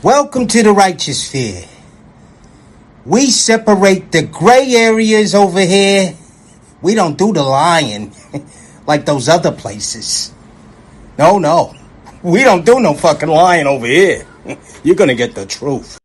Welcome to the righteous sphere. We separate the gray areas over here. We don't do the lying like those other places. No. We don't do no fucking lying over here. You're gonna get the truth.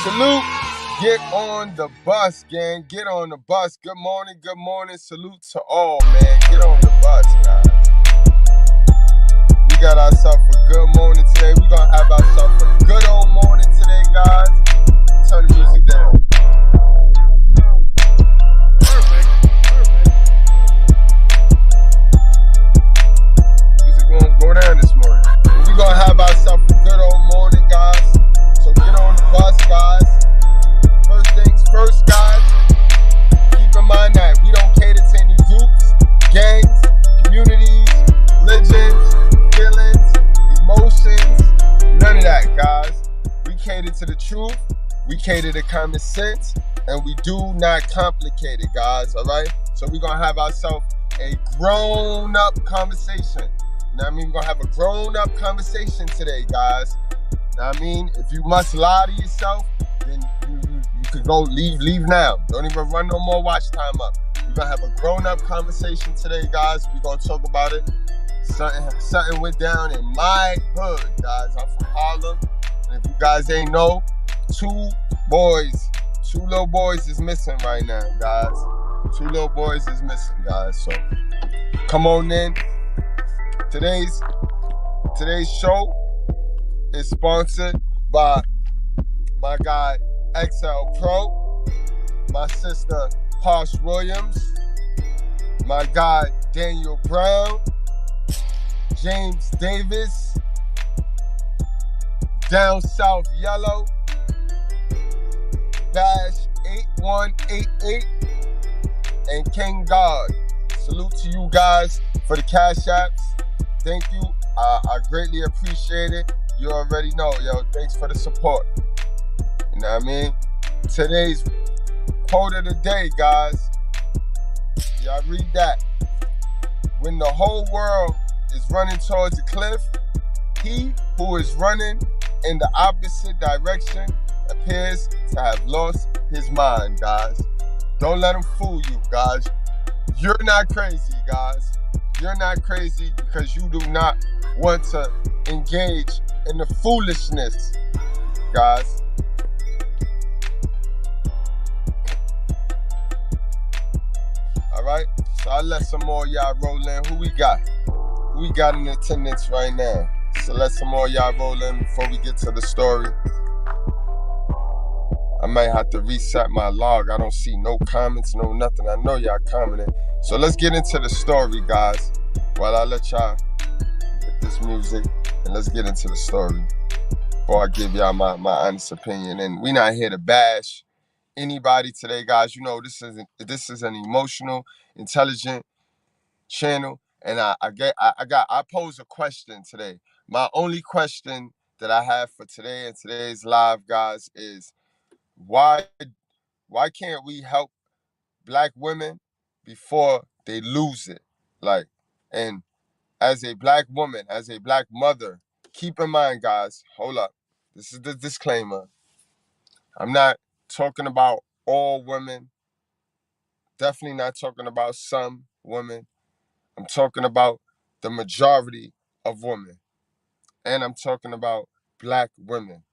Salute. Get on the bus, gang. Get on the bus. Good morning. Salute to all, man. Get on the bus, guys. We got ourselves a good morning today. We're going to have ourselves a good old morning today, guys. Turn the music down. Perfect. Music won't go down this morning. We're going to have ourselves a good old morning, guys. So get on the bus, guys. First things first, guys. Keep in mind that we don't cater to any groups, gangs, communities, religions, feelings, emotions, none of that, guys. We cater to the truth, we cater to common sense, and we do not complicate it, guys, all right? So we're going to have ourselves a grown-up conversation. You know what I mean? We're going to have a grown-up conversation today, guys. You know what I mean? If you must lie to yourself, then you could go leave now. Don't even run no more watch time up. We're going to have a grown-up conversation today, guys. We're going to talk about it. Something went down in my hood, guys. I'm from Harlem. And if you guys ain't know, two little boys is missing right now, guys. Two little boys is missing, guys. So come on in. Today's show is sponsored by my guy XL Pro, my sister Posh Williams, my guy Daniel Brown, James Davis, Down South Yellow, Dash 8188, and King God. Salute to you guys for the cash apps. Thank you. I greatly appreciate it. You already know, yo. Thanks for the support. You know what I mean? Today's quote of the day, guys. Y'all read that. When the whole world is running towards a cliff, he who is running in the opposite direction appears to have lost his mind, guys. Don't let him fool you, guys. You're not crazy, guys. You're not crazy because you do not want to engage in the foolishness, guys. All right, so I'll let some more y'all roll in. Who we got? Who we got in attendance right now? So let some more y'all roll in before we get to the story. I might have to reset my log. I don't see no comments, no nothing. I know y'all commenting. So let's get into the story, guys. While I let y'all get this music, and let's get into the story before I give y'all my honest opinion. And we not here to bash anybody today, guys. You know this is an emotional, intelligent channel, and I pose a question today. My only question that I have for today and today's live, guys, is why can't we help black women before they lose it? Like, and as a black woman, as a black mother, keep in mind, guys, hold up. This is the disclaimer. I'm not talking about all women. Definitely not talking about some women. I'm talking about the majority of women. And I'm talking about black women.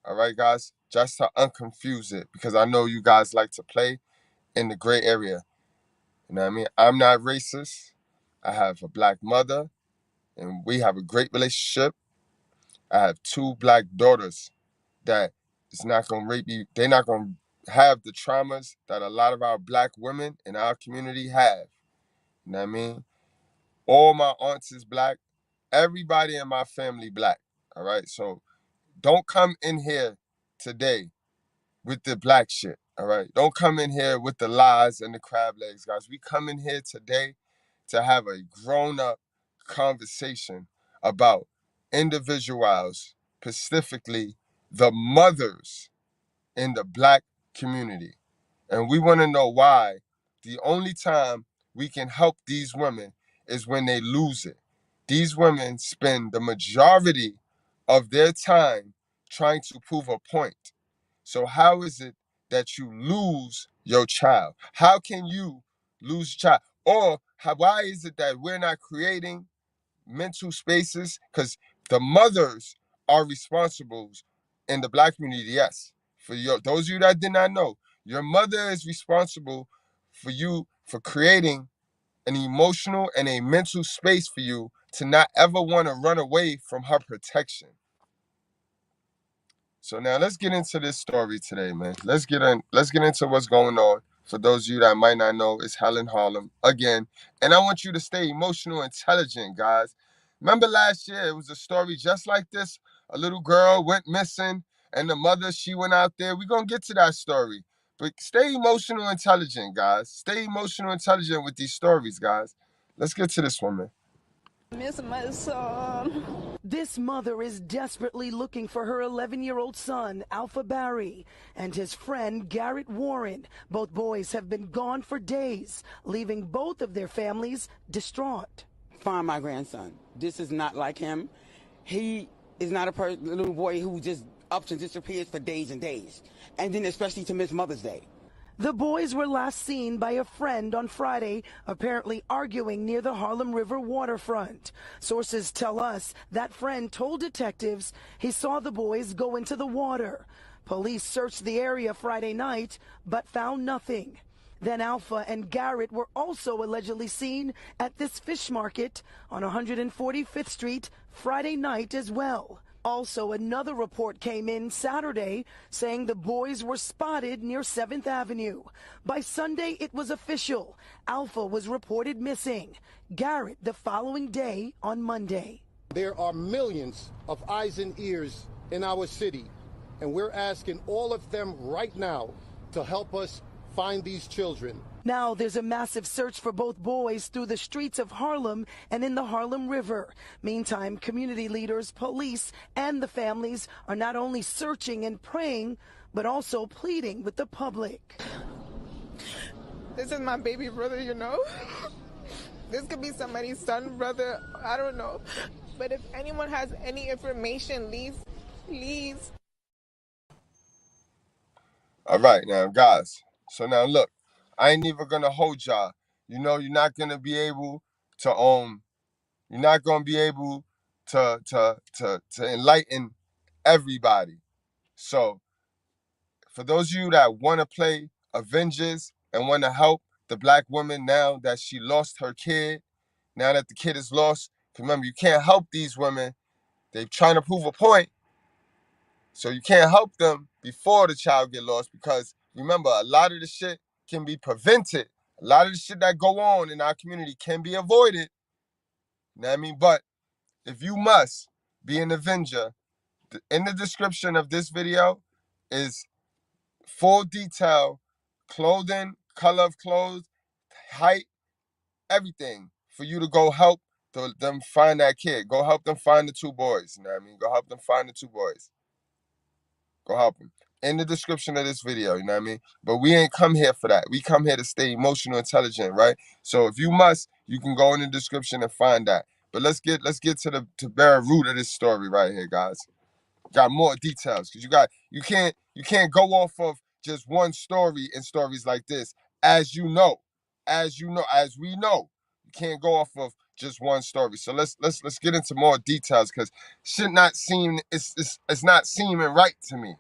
All right, guys? Just to unconfuse it, because I know you guys like to play in the gray area. You know what I mean? I'm not racist. I have a black mother, and we have a great relationship. I have two black daughters that is not going to rape you. They're not going to have the traumas that a lot of our black women in our community have. You know what I mean? All my aunts is black. Everybody in my family black. All right? So don't come in here today with the black shit. All right? Don't come in here with the lies and the crab legs, guys. We come in here today to have a grown-up conversation about individuals, specifically the mothers in the Black community. And we want to know why the only time we can help these women is when they lose it. These women spend the majority of their time trying to prove a point. So how is it that you lose your child? How can you lose your child? Or why is it that we're not creating mental spaces? Because the mothers are responsible in the Black community, yes. For those of you that did not know, your mother is responsible for you for creating an emotional and a mental space for you to not ever want to run away from her protection. So now let's get into this story today, man. Let's get into what's going on. For those of you that might not know, it's hell in Harlem again. And I want you to stay emotional intelligent, guys. Remember last year, it was a story just like this. A little girl went missing, and the mother, she went out there. We're going to get to that story. But stay emotional intelligent, guys. Stay emotional intelligent with these stories, guys. Let's get to this one, man. Miss my son. This mother is desperately looking for her 11-year-old son, Alfa Barrie, and his friend, Garrett Warren. Both boys have been gone for days, leaving both of their families distraught. Find my grandson. This is not like him. He is not a little boy who just ups and disappears for days and days, and then especially to miss Mother's Day. The boys were last seen by a friend on Friday, apparently arguing near the Harlem River waterfront. Sources tell us that friend told detectives he saw the boys go into the water. Police searched the area Friday night, but found nothing. Then Alfa and Garrett were also allegedly seen at this fish market on 145th Street Friday night as well. Also, another report came in Saturday saying the boys were spotted near 7th Avenue. By Sunday, it was official. Alfa was reported missing. Garrett the following day on Monday. There are millions of eyes and ears in our city, and we're asking all of them right now to help us find these children. Now there's a massive search for both boys through the streets of Harlem and in the Harlem River. Meantime, community leaders, police, and the families are not only searching and praying, but also pleading with the public. This is my baby brother, you know? This could be somebody's son, brother, I don't know. But if anyone has any information, please. All right, now, guys. So now, look. I ain't even gonna hold y'all. You know, you're not gonna be able to enlighten everybody. So for those of you that wanna play Avengers and wanna help the Black woman now that she lost her kid, now that the kid is lost, remember you can't help these women. They're trying to prove a point. So you can't help them before the child get lost, because remember, a lot of the shit can be prevented. A lot of the shit that go on in our community can be avoided. You know what I mean? But if you must be an Avenger, in the description of this video is full detail, clothing, color of clothes, height, everything for you to go help them find that kid. Go help them find the two boys. You know what I mean? Go help them find the two boys. Go help them. In the description of this video, you know what I mean? But we ain't come here for that. We come here to stay emotional intelligent, right? So if you must, you can go in the description and find that. But let's get to the bare root of this story right here, guys. Got more details, because you can't go off of just one story in stories like this. As we know, you can't go off of just one story. So let's get into more details, because it's not seeming right to me.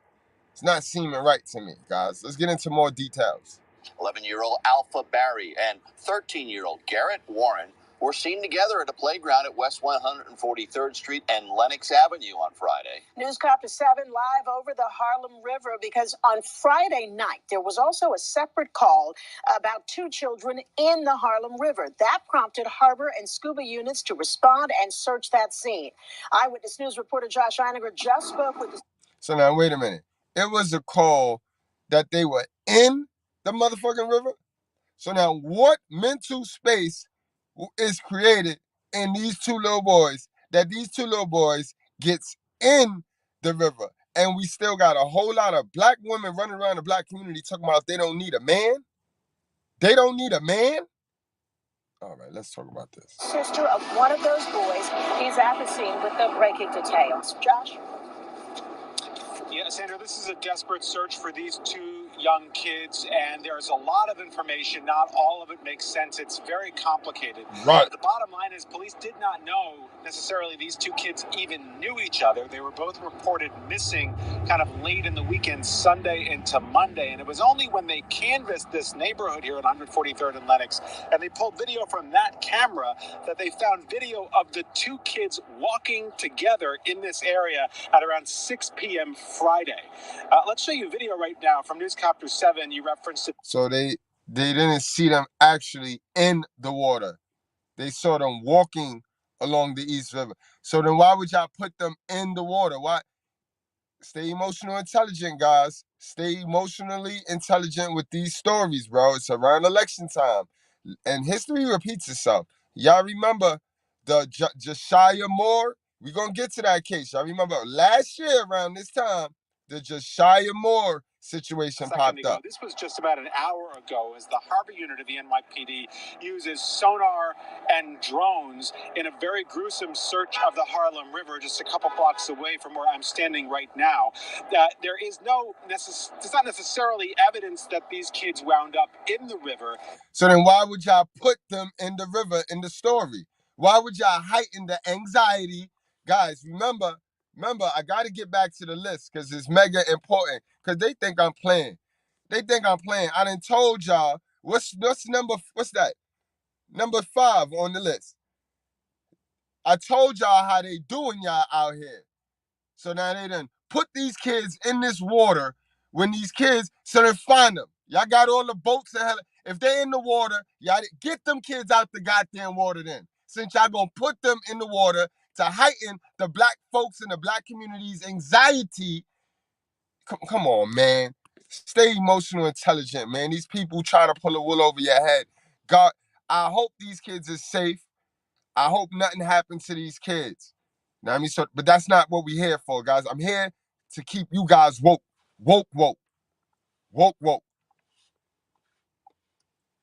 It's not seeming right to me, guys. Let's get into more details. 11-year-old Alfa Barrie and 13-year-old Garrett Warren were seen together at a playground at West 143rd Street and Lenox Avenue on Friday. Newscopter 7 live over the Harlem River, because on Friday night there was also a separate call about two children in the Harlem River. That prompted harbor and scuba units to respond and search that scene. Eyewitness News reporter Josh Einiger just spoke with the... So now, wait a minute. It was a call that they were in the motherfucking river. So now what mental space is created in these two little boys that these two little boys gets in the river? And we still got a whole lot of black women running around the black community talking about they don't need a man. They don't need a man? All right, let's talk about this. Sister of one of those boys. He's at the scene with the breaking details. Josh? Yeah, Sandra, this is a desperate search for these two young kids, and there's a lot of information. Not all of it makes sense. It's very complicated. Right. The bottom line is police did not know necessarily these two kids even knew each other. They were both reported missing kind of late in the weekend, Sunday into Monday, and it was only when they canvassed this neighborhood here at 143rd and Lenox, and they pulled video from that camera that they found video of the two kids walking together in this area at around 6 p.m. Friday. Let's show you video right now from Newscopter 7. You referenced it. So they didn't see them actually in the water. They saw them walking along the East River. So then why would y'all put them in the water? Why? Stay emotional intelligent, guys. Stay emotionally intelligent with these stories, bro. It's around election time. And history repeats itself. Y'all remember the Josiah Moore? We're going to get to that case. Y'all remember last year around this time, the Josiah Moore situation popped up. This was just about an hour ago as the Harbor Unit of the NYPD uses sonar and drones in a very gruesome search of the Harlem River just a couple blocks away from where I'm standing right now. There is there's not necessarily evidence that these kids wound up in the river. So then why would y'all put them in the river in the story? Why would y'all heighten the anxiety? Guys, remember, I got to get back to the list because it's mega important because they think I'm playing. I done told y'all, what's that? Number 5 on the list. I told y'all how they doing y'all out here. So now they done put these kids in this water when these kids, so then find them. Y'all got all the boats and hell. If they in the water, y'all get them kids out the goddamn water then. Since y'all gonna put them in the water to heighten the black folks in the black community's anxiety. Come on, man. Stay emotional intelligent, man. These people trying to pull a wool over your head. God, I hope these kids are safe. I hope nothing happens to these kids. Now, I mean, but that's not what we're here for, guys. I'm here to keep you guys woke.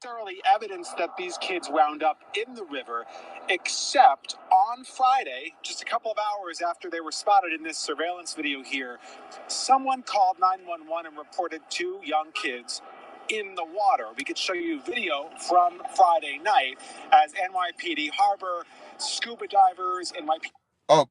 Necessarily evidence that these kids wound up in the river, except on Friday, just a couple of hours after they were spotted in this surveillance video here, someone called 911 and reported 2 young kids in the water. We could show you video from Friday night as NYPD Harbor, scuba divers, NYPD. Oh,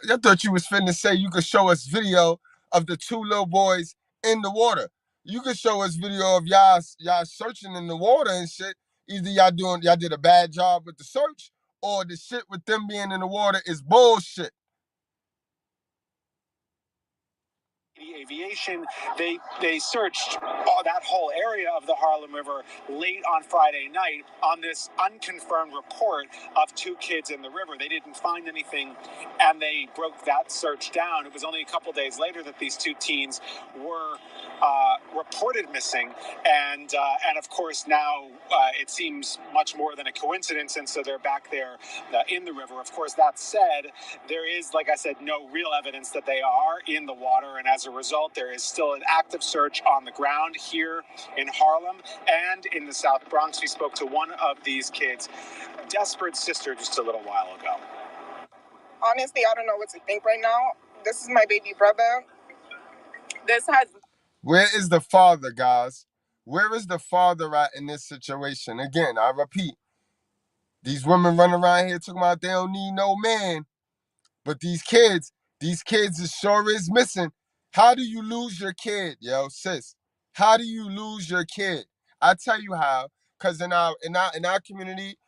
I thought you was finna say you could show us video of the 2 little boys in the water. You could show us video of y'all searching in the water and shit. Either y'all did a bad job with the search, or the shit with them being in the water is bullshit. Aviation, they searched that whole area of the Harlem River late on Friday night on this unconfirmed report of 2 kids in the river. They didn't find anything, and they broke that search down. It was only a couple days later that these 2 teens were reported missing, and of course now it seems much more than a coincidence, and so they're back there in the river. Of course, that said, there is, like I said, no real evidence that they are in the water, and as a result, there is still an active search on the ground here in Harlem and in the South Bronx. We spoke to one of these kids, desperate sister, just a little while ago. Honestly, I don't know what to think right now. This is my baby brother. Where is the father, guys? Where is the father at in this situation? Again, I repeat, these women running around here talking about they don't need no man, but these kids is sure is missing. How do you lose your kid, yo, sis? How do you lose your kid? I tell you how, because in our community,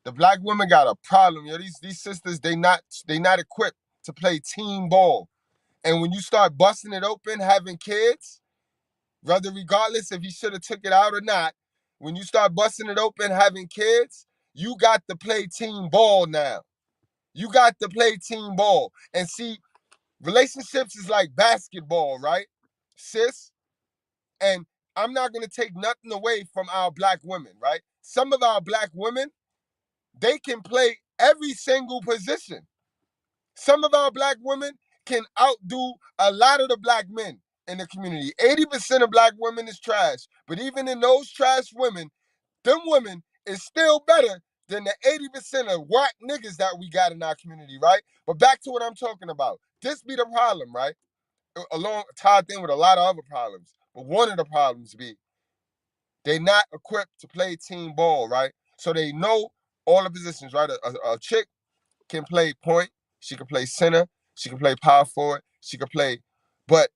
the black women got a problem, yo. These sisters, they not equipped to play team ball. And when you start busting it open, having kids, whether regardless if you should have took it out or not, when you start busting it open, having kids, you got to play team ball now. You got to play team ball. And see, relationships is like basketball, right? Sis, And I'm not going to take nothing away from our black women, right? Some of our black women, they can play every single position. Some of our black women can outdo a lot of the black men in the community. 80% of black women is trash. But even in those trash women, them women is still better than the 80% of whack niggas that we got in our community, right? But back to what I'm talking about. This be the problem, right? Along tied in with a lot of other problems. But one of the problems be they not equipped to play team ball, right? So they know all the positions, right? A chick can play point, she can play center, she can play power forward, she can play, but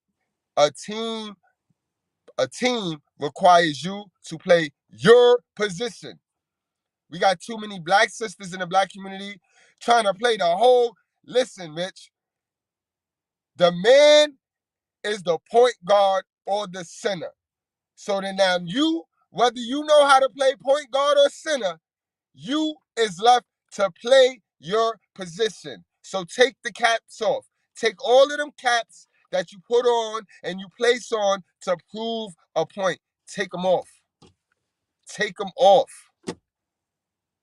a team requires you to play your position. We got too many black sisters in the black community trying to play the whole. Listen, Mitch, the man is the point guard or the center. So then now you, whether you know how to play point guard or center, you is left to play your position. So take the caps off. Take all of them caps that you put on and you place on to prove a point. Take them off. Take them off.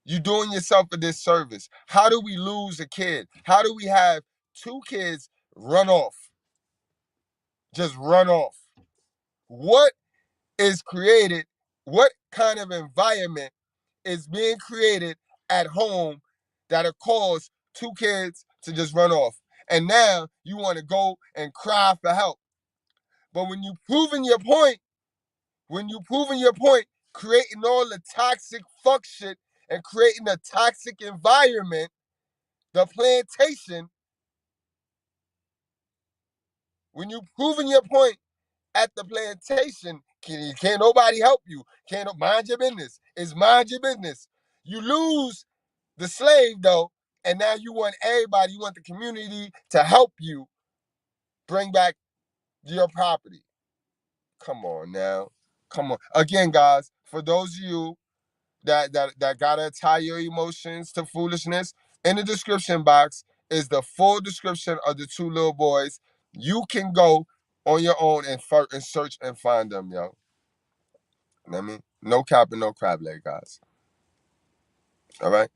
You're doing yourself a disservice. How do we lose a kid? How do we have two kids run off? Just run off. What is created? What kind of environment is being created at home that'll cause two kids to just run off? And now you want to go and cry for help. But when you proving your point, creating all the toxic fuck shit and creating a toxic environment, the plantation, when you proving your point at the plantation, can't nobody help you. Can't mind your business. It's mind your business. You lose the slave though, and now you want everybody, you want the community to help you bring back your property. Come on now. Come on. Again, guys, for those of you that gotta tie your emotions to foolishness, in the description box is the full description of the two little boys. You can go on your own and search and find them, yo. You know what I mean? No cap and no crab leg, guys. All right?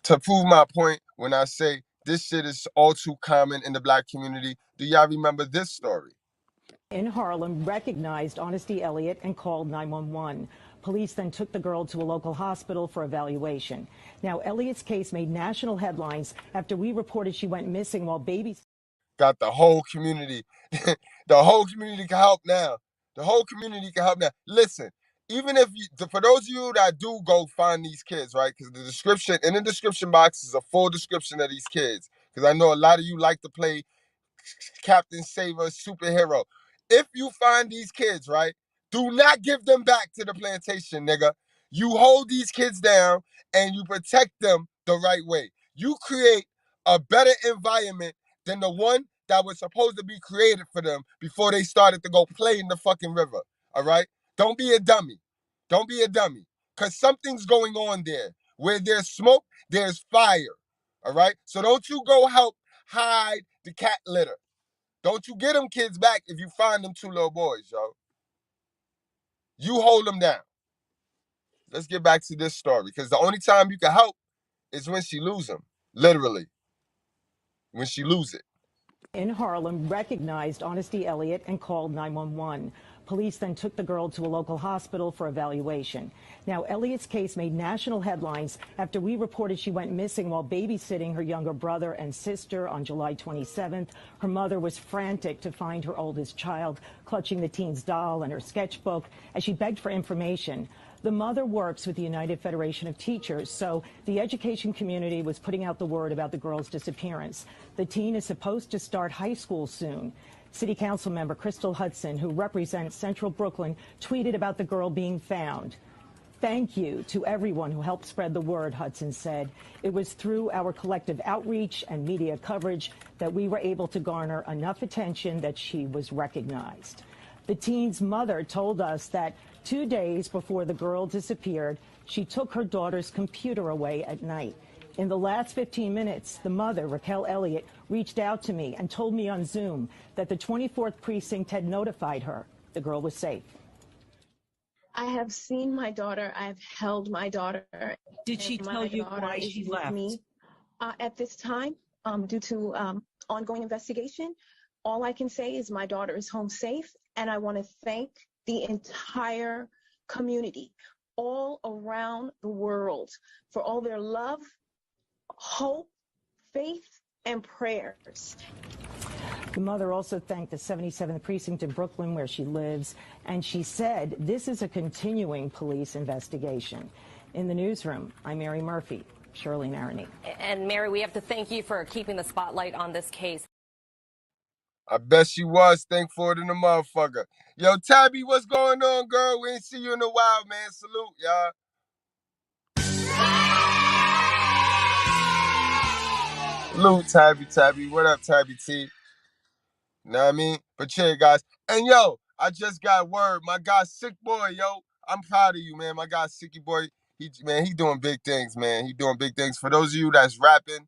To prove my point, when I say this shit is all too common in the black community, do y'all remember this story? In Harlem recognized Honesty Elliott and called 911. Police then took the girl to a local hospital for evaluation. Now, Elliott's case made national headlines after we reported she went missing while babies. Got the whole community. The whole community can help now. The whole community can help now. Listen, even if you, for those of you that do go find these kids, right? Because in the description box is a full description of these kids. Because I know a lot of you like to play Captain Saver, superhero. If you find these kids, right, do not give them back to the plantation, nigga. You hold these kids down and you protect them the right way. You create a better environment than the one that was supposed to be created for them before they started to go play in the fucking river, all right? Don't be a dummy. Don't be a dummy. Because something's going on there. Where there's smoke, there's fire, all right? So don't you go help hide the cat litter. Don't you get them kids back if you find them two little boys, yo. You hold them down. Let's get back to this story, because the only time you can help is when she lose them. Literally. When she lose it. In Harlem recognized Honesty Elliott and called 911. Police then took the girl to a local hospital for evaluation. Now, Elliott's case made national headlines after we reported she went missing while babysitting her younger brother and sister on July 27th. Her mother was frantic to find her oldest child, clutching the teen's doll and her sketchbook as she begged for information. The mother works with the United Federation of Teachers, so the education community was putting out the word about the girl's disappearance. The teen is supposed to start high school soon. City Council member Crystal Hudson, who represents Central Brooklyn, tweeted about the girl being found. Thank you to everyone who helped spread the word, Hudson said. It was through our collective outreach and media coverage that we were able to garner enough attention that she was recognized. The teen's mother told us that 2 days before the girl disappeared, she took her daughter's computer away at night. In the last 15 minutes, the mother, Raquel Elliott, reached out to me and told me on Zoom that the 24th precinct had notified her. The girl was safe. I have seen my daughter. I've held my daughter. Did she tell you why she left? Me at this time, due to ongoing investigation. All I can say is my daughter is home safe, and I want to thank the entire community all around the world for all their love, hope, faith, and prayers. The mother also thanked the 77th precinct in Brooklyn where she lives, and she said this is a continuing police investigation. In the newsroom, I'm Mary Murphy, Shirley Maroney. And Mary, we have to thank you for keeping the spotlight on this case. I bet she was thankful than the motherfucker. Yo, Tabby, what's going on, girl? We ain't see you in a while, man. Salute, y'all. Salute, Tabby. What up, Tabby T? You know what I mean? But yeah, guys. And yo, I just got word. My guy, Sick Boy, yo. I'm proud of you, man. My guy, Sicky Boy, he doing big things, man. He doing big things. For those of you that's rapping,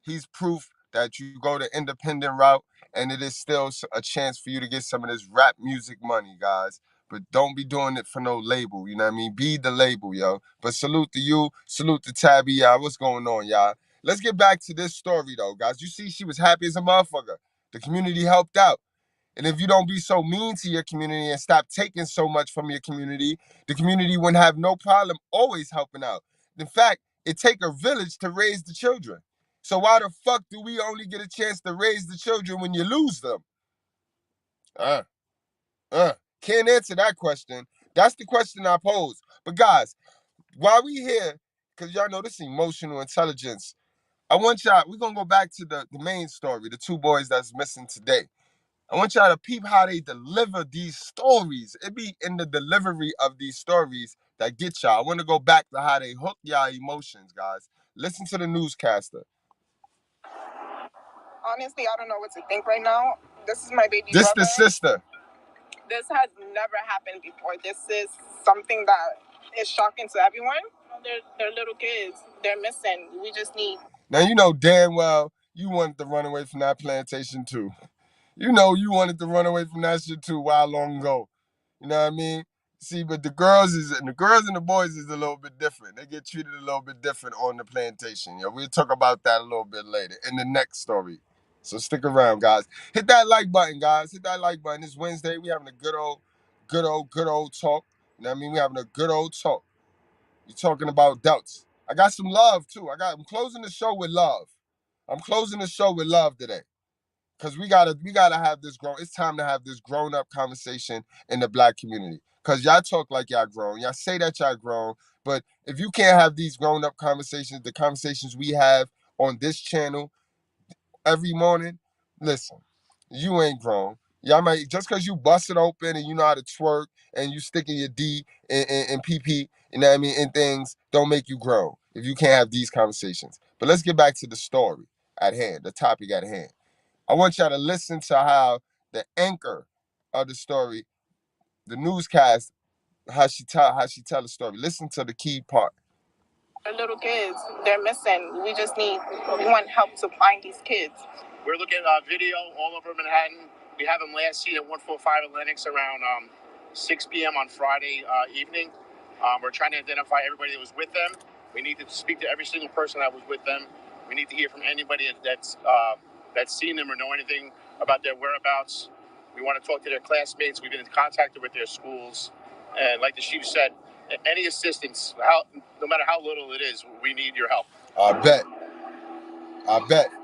he's proof that you go the independent route, and it is still a chance for you to get some of this rap music money, guys. But don't be doing it for no label, you know what I mean? Be the label, yo. But salute to you, salute to Tabby, y'all. What's going on, y'all? Let's get back to this story, though, guys. You see, she was happy as a motherfucker. The community helped out. And if you don't be so mean to your community and stop taking so much from your community, the community wouldn't have no problem always helping out. In fact, it take a village to raise the children. So why the fuck do we only get a chance to raise the children when you lose them? Can't answer that question. That's the question I pose. But guys, while we here, because y'all know this emotional intelligence, I want y'all, we're going to go back to the main story, the two boys that's missing today. I want y'all to peep how they deliver these stories. It be in the delivery of these stories that get y'all. I want to go back to how they hook y'all emotions, guys. Listen to the newscaster. Honestly, I don't know what to think right now. This is my baby brother. This the sister. This has never happened before. This is something that is shocking to everyone. They're little kids. They're missing. We just need... Now, you know damn well you wanted to run away from that plantation, too. You know you wanted to run away from that shit, too, a while long ago. You know what I mean? See, but the girls and the boys is a little bit different. They get treated a little bit different on the plantation. We'll talk about that a little bit later in the next story. So stick around, guys. Hit that like button, guys. Hit that like button. It's Wednesday. We having a good old talk. You know what I mean? We having a good old talk. You talking about doubts. I got some love, too. I'm closing the show with love. I'm closing the show with love today. Because we gotta have this it's time to have this grown-up conversation in the Black community. Because y'all talk like y'all grown. Y'all say that y'all grown. But if you can't have these grown-up conversations, the conversations we have on this channel every morning, listen, you ain't grown. Y'all might, just because you bust it open and you know how to twerk and you sticking your D and PP, you know what I mean, and things, don't make you grown if you can't have these conversations. But let's get back to the story at hand, the topic at hand. I want y'all to listen to how the anchor of the story, the newscast, how she tell the story. Listen to the key part. They're little kids. They're missing. We want help to find these kids. We're looking at video all over Manhattan. We have them last seen at 145 Atlantic around 6 p.m. on Friday evening. We're trying to identify everybody that was with them. We need to speak to every single person that was with them. We need to hear from anybody that's seen them or know anything about their whereabouts. We want to talk to their classmates. We've been in contact with their schools. And like the chief said, any assistance, no matter how little it is, we need your help. I bet.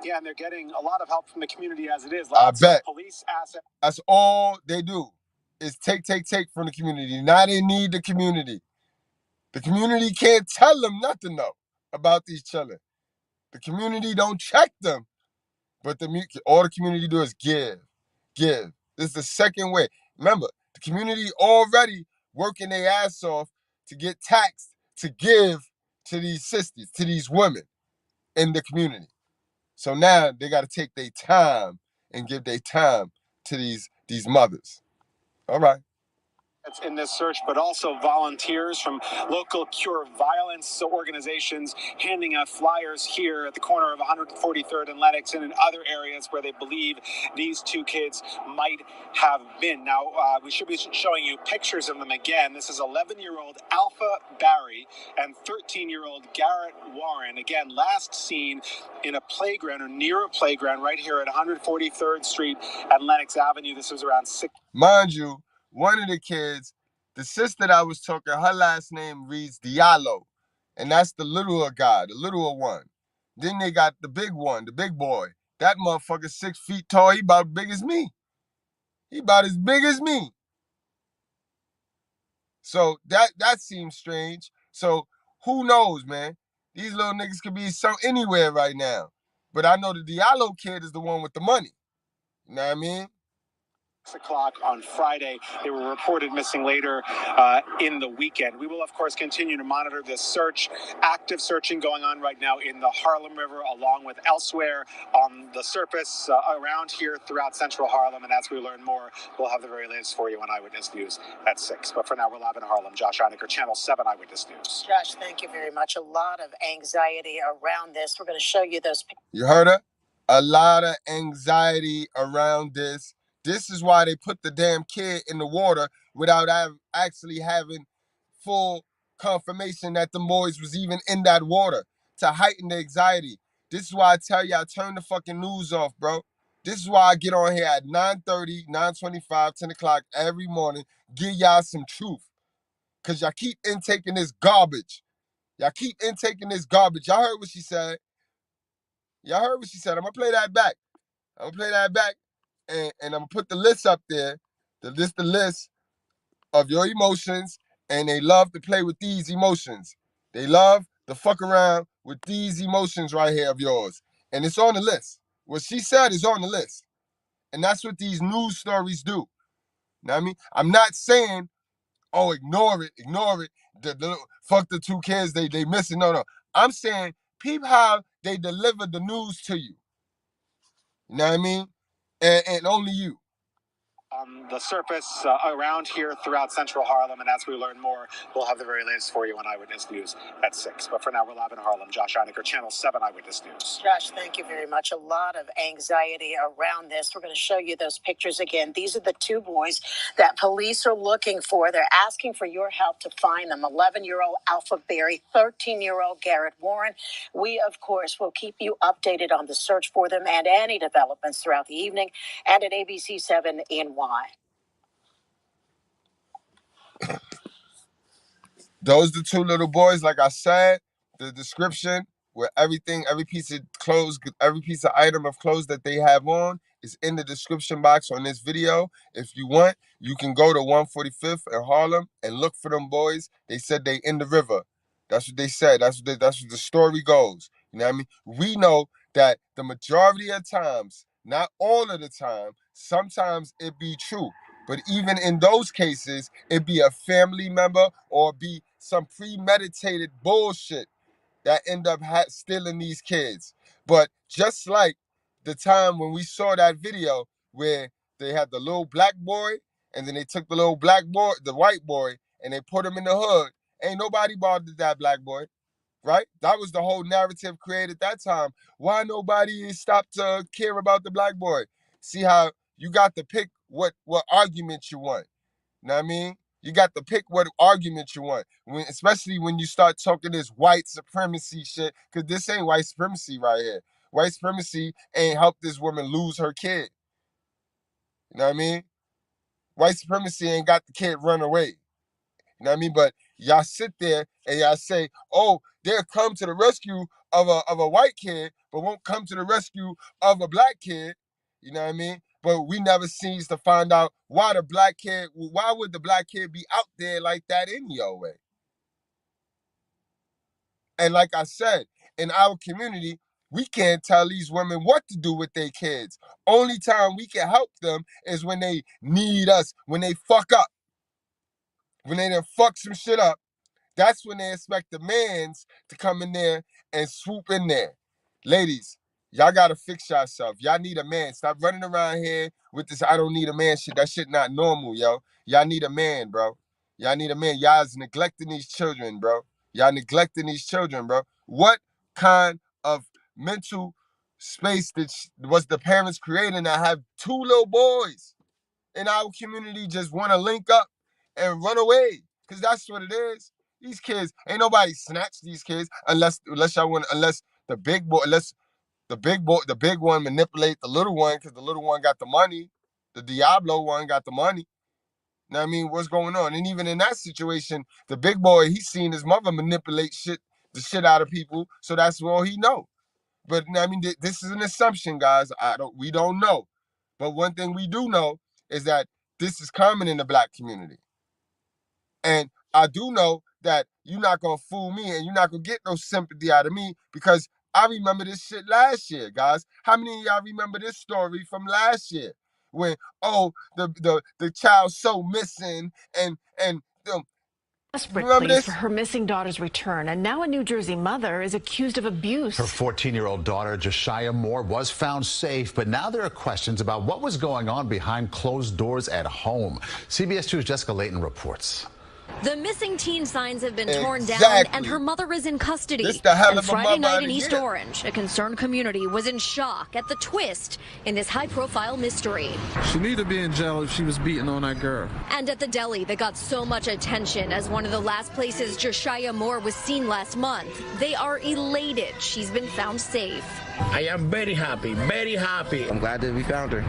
Yeah, and they're getting a lot of help from the community as it is. Lots of Police assets. That's all they do is take from the community. Now they need the community. The community can't tell them nothing, though, about these children. The community don't check them. But all the community do is give. This is the second way. Remember, the community already working their ass off to get taxed to give to these sisters, to these women in the community. So now they got to take their time and give their time to these mothers. All right. in this search, but also volunteers from local Cure Violence organizations handing out flyers here at the corner of 143rd and Lenox and in other areas where they believe these two kids might have been. Now, we should be showing you pictures of them again. This is 11-year-old Alfa Barrie and 13-year-old Garrett Warren. Again, last seen in a playground or near a playground right here at 143rd Street and Lenox Avenue. This was around 6. Mind you, one of the kids, the sister that was talking, her last name reads Diallo. And that's the littler guy, the littler one. Then they got the big one, the big boy. That motherfucker 6 feet tall. He about as big as me. He about as big as me. So that seems strange. So who knows, man? These little niggas could be anywhere right now. But I know the Diallo kid is the one with the money. You know what I mean? 6 o'clock on Friday. They were reported missing later in the weekend. We will, of course, continue to monitor this search. Active searching going on right now in the Harlem River, along with elsewhere on the surface around here throughout central Harlem. And as we learn more, we'll have the very latest for you on Eyewitness News at 6. But for now, we're live in Harlem. Josh Einiger, Channel 7 Eyewitness News. Josh, thank you very much. A lot of anxiety around this. We're going to show you those. You heard her? A lot of anxiety around this. This is why they put the damn kid in the water without actually having full confirmation that the boys was even in that water to heighten the anxiety. This is why I tell y'all, turn the fucking news off, bro. This is why I get on here at 9:30, 9:25, 10 o'clock every morning, give y'all some truth. Because y'all keep intaking this garbage. Y'all keep intaking this garbage. Y'all heard what she said. Y'all heard what she said. I'm going to play that back. And I'm gonna put the list up there. The list of your emotions, and they love to play with these emotions. They love to fuck around with these emotions right here of yours. And it's on the list. What she said is on the list. And that's what these news stories do. You know what I mean? I'm not saying, oh, ignore it. Fuck the two kids, they missing. No. I'm saying, peep how they deliver the news to you. You know what I mean? And only you. On the surface around here throughout central Harlem. And as we learn more, we'll have the very latest for you on Eyewitness News at 6. But for now, we're live in Harlem. Josh Einiger, Channel 7 Eyewitness News. Josh, thank you very much. A lot of anxiety around this. We're going to show you those pictures again. These are the two boys that police are looking for. They're asking for your help to find them. 11-year-old Alfa Barrie, 13-year-old Garrett Warren. We, of course, will keep you updated on the search for them and any developments throughout the evening and at ABC 7 NY. Those the two little boys, like I said, the description where everything, every piece of clothes, every piece of item of clothes that they have on is in the description box on this video. If you want, you can go to 145th in Harlem and look for them boys. They said they in the river. That's what they said. That's what the story goes. You know what I mean? We know that the majority of times, not all of the time, sometimes it be true. But even in those cases, it be a family member or be some premeditated bullshit that end up stealing these kids. But just like the time when we saw that video where they had the little black boy and then they took the little black boy, the white boy, and they put him in the hood, ain't nobody bothered that black boy, right? That was the whole narrative created that time. Why nobody stopped to care about the black boy? See how you got to pick what argument you want. You know what I mean? You got to pick what argument you want, especially when you start talking this white supremacy shit, because this ain't white supremacy right here. White supremacy ain't helped this woman lose her kid. You know what I mean? White supremacy ain't got the kid run away. You know what I mean? But y'all sit there and y'all say, oh, they'll come to the rescue of a white kid, but won't come to the rescue of a black kid. You know what I mean? But we never seems to find out why would the black kid be out there like that anyway? And like I said, in our community, we can't tell these women what to do with their kids. Only time we can help them is when they need us, when they fuck up. When they done fuck some shit up, that's when they expect the mans to come in there and swoop in there. Ladies, Y'all gotta fix yourself. Y'all need a man. Stop running around here with this I don't need a man shit. That shit not normal, yo. Y'all need a man, bro. Y'all need a man. Y'all's neglecting these children, bro. Y'all neglecting these children, bro. What kind of mental space was the parents creating to have 2 little boys in our community just want to link up and run away? Because that's what it is. These kids, ain't nobody snatch these kids unless y'all want, unless the big boy, the big one manipulate the little one because the little one got the money. The Diablo one got the money. Know what I mean? What's going on? And even in that situation, the big boy, he's seen his mother manipulate the shit out of people, so that's all he know. But I mean, this is an assumption, guys. We don't know. But one thing we do know is that this is common in the black community. And I do know that you're not going to fool me and you're not going to get no sympathy out of me because I remember this shit last year, guys. How many of y'all remember this story from last year? When, the child's so missing and desperately for her missing daughter's return, and now a New Jersey mother is accused of abuse. Her 14-year-old daughter, Josiah Moore, was found safe, but now there are questions about what was going on behind closed doors at home. CBS 2's Jessica Layton reports. The missing teen signs have been torn down, and her mother is in custody. And Friday night in East Orange, a concerned community was in shock at the twist in this high-profile mystery. She needed to be in jail if she was beating on that girl. And at the deli that got so much attention as one of the last places Josiah Moore was seen last month, they are elated she's been found safe. I am very happy, very happy. I'm glad that we found her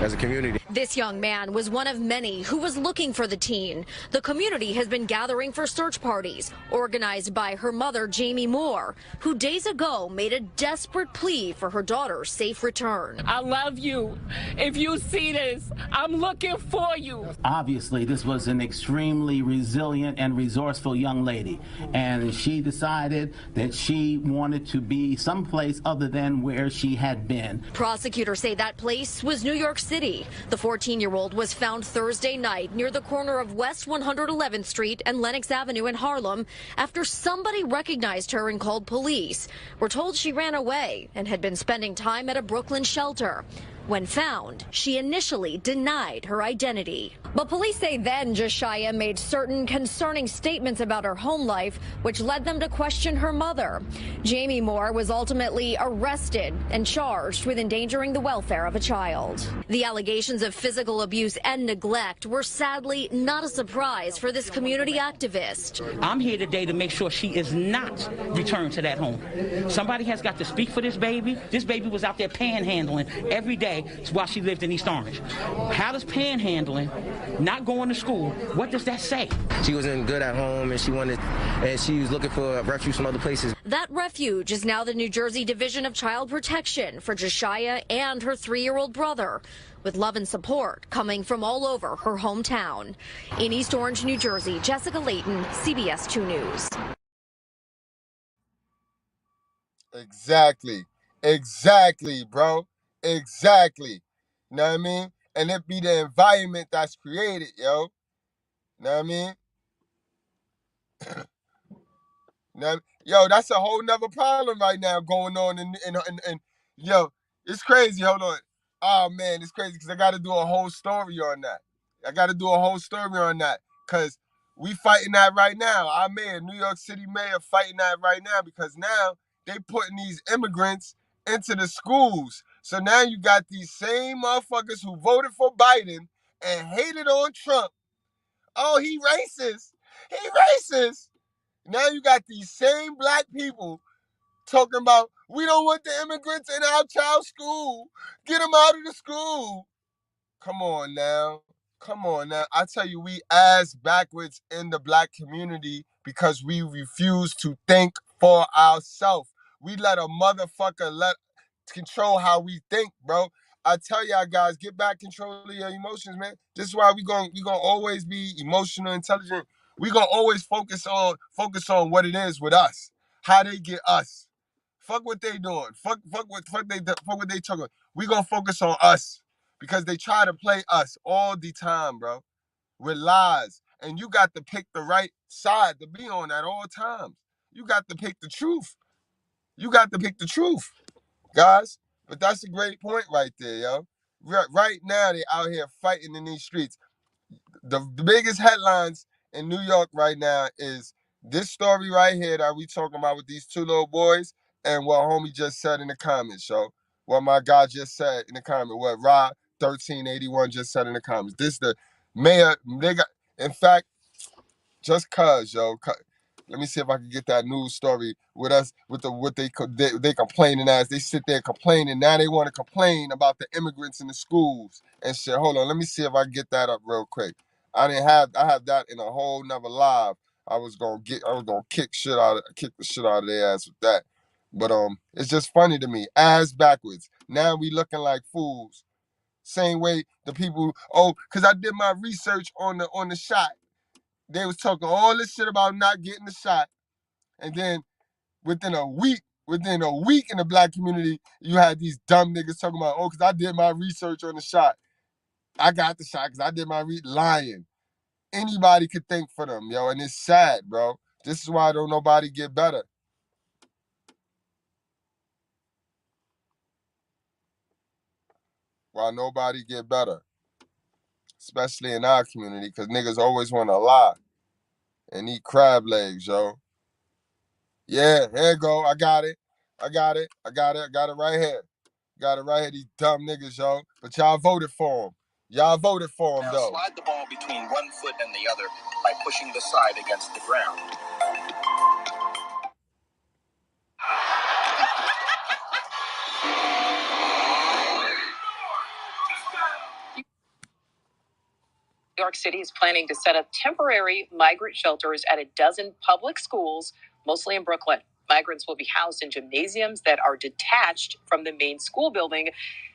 as a community. This young man was one of many who was looking for the teen. The community has been gathering for search parties organized by her mother, Jamie Moore, who days ago made a desperate plea for her daughter's safe return. I love you. If you see this, I'm looking for you. Obviously, this was an extremely resilient and resourceful young lady, and she decided that she wanted to be someplace other than where she had been. Prosecutors say that place was New York City. The 14-year-old was found Thursday night near the corner of West 111th Street and Lenox Avenue in Harlem after somebody recognized her and called police. We're told she ran away and had been spending time at a Brooklyn shelter. When found, she initially denied her identity. But police say then Josiah made certain concerning statements about her home life, which led them to question her mother. Jamie Moore was ultimately arrested and charged with endangering the welfare of a child. The allegations of physical abuse and neglect were sadly not a surprise for this community activist. I'm here today to make sure she is not returned to that home. Somebody has got to speak for this baby. This baby was out there panhandling every day while she lived in East Orange. How does panhandling, not going to school, what does that say? She wasn't good at home and she was looking for refuge from other places. That refuge is now the New Jersey Division of Child Protection for Josiah and her 3-year-old brother, with love and support coming from all over her hometown. In East Orange, New Jersey, Jessica Layton, CBS 2 News. Exactly, bro. Exactly. You know what I mean? And it be the environment that's created, yo. You know what I mean? Yo, that's a whole nother problem right now going on and yo, it's crazy. Hold on. Oh man, it's crazy because I gotta do a whole story on that. Because we fighting that right now. Our mayor, New York City mayor, fighting that right now because now they putting these immigrants into the schools. So now you got these same motherfuckers who voted for Biden and hated on Trump. Oh, he racist. Now you got these same black people talking about, we don't want the immigrants in our child's school. Get them out of the school. Come on now. I tell you, we ass backwards in the black community because we refuse to think for ourselves. We let a motherfucker control how we think, bro. I tell y'all guys, get back control of your emotions, man. This is why we gonna always be emotional, intelligent. We gonna always focus on what it is with us, how they get us. Fuck what they doing. Fuck what they talking. We gonna focus on us because they try to play us all the time, bro, with lies. And you got to pick the right side to be on at all times. You got to pick the truth. Guys. But that's a great point right there, yo. Right now, they out here fighting in these streets. The biggest headlines in New York right now is this story right here that we talking about with these two little boys and what homie just said in the comments, yo. What my guy just said in the comment, what Rob 1381 just said in the comments. This the mayor, they got, in fact, just cause, yo. Let me see if I can get that news story with us, with what they complaining as. They sit there complaining. Now they want to complain about the immigrants in the schools and shit. Hold on, let me see if I can get that up real quick. I have that in a whole nother live. I was gonna kick the shit out of their ass with that. But it's just funny to me. Ass backwards. Now we looking like fools. Same way the people, cause I did my research on the shot. They was talking all this shit about not getting the shot. And then within a week in the black community, you had these dumb niggas talking about, because I did my research on the shot. I got the shot because I did my lying. Anybody could think for them, yo, and it's sad, bro. This is why don't nobody get better. Why nobody get better. Especially in our community, because niggas always want to lie and eat crab legs, yo. Yeah, here you go. I got it right here. Got it right here, these dumb niggas, yo. But y'all voted for him. Y'all voted for him, Now though. slide the ball between one foot and the other by pushing the side against the ground. New York City is planning to set up temporary migrant shelters at a dozen public schools, mostly in Brooklyn. Migrants will be housed in gymnasiums that are detached from the main school building,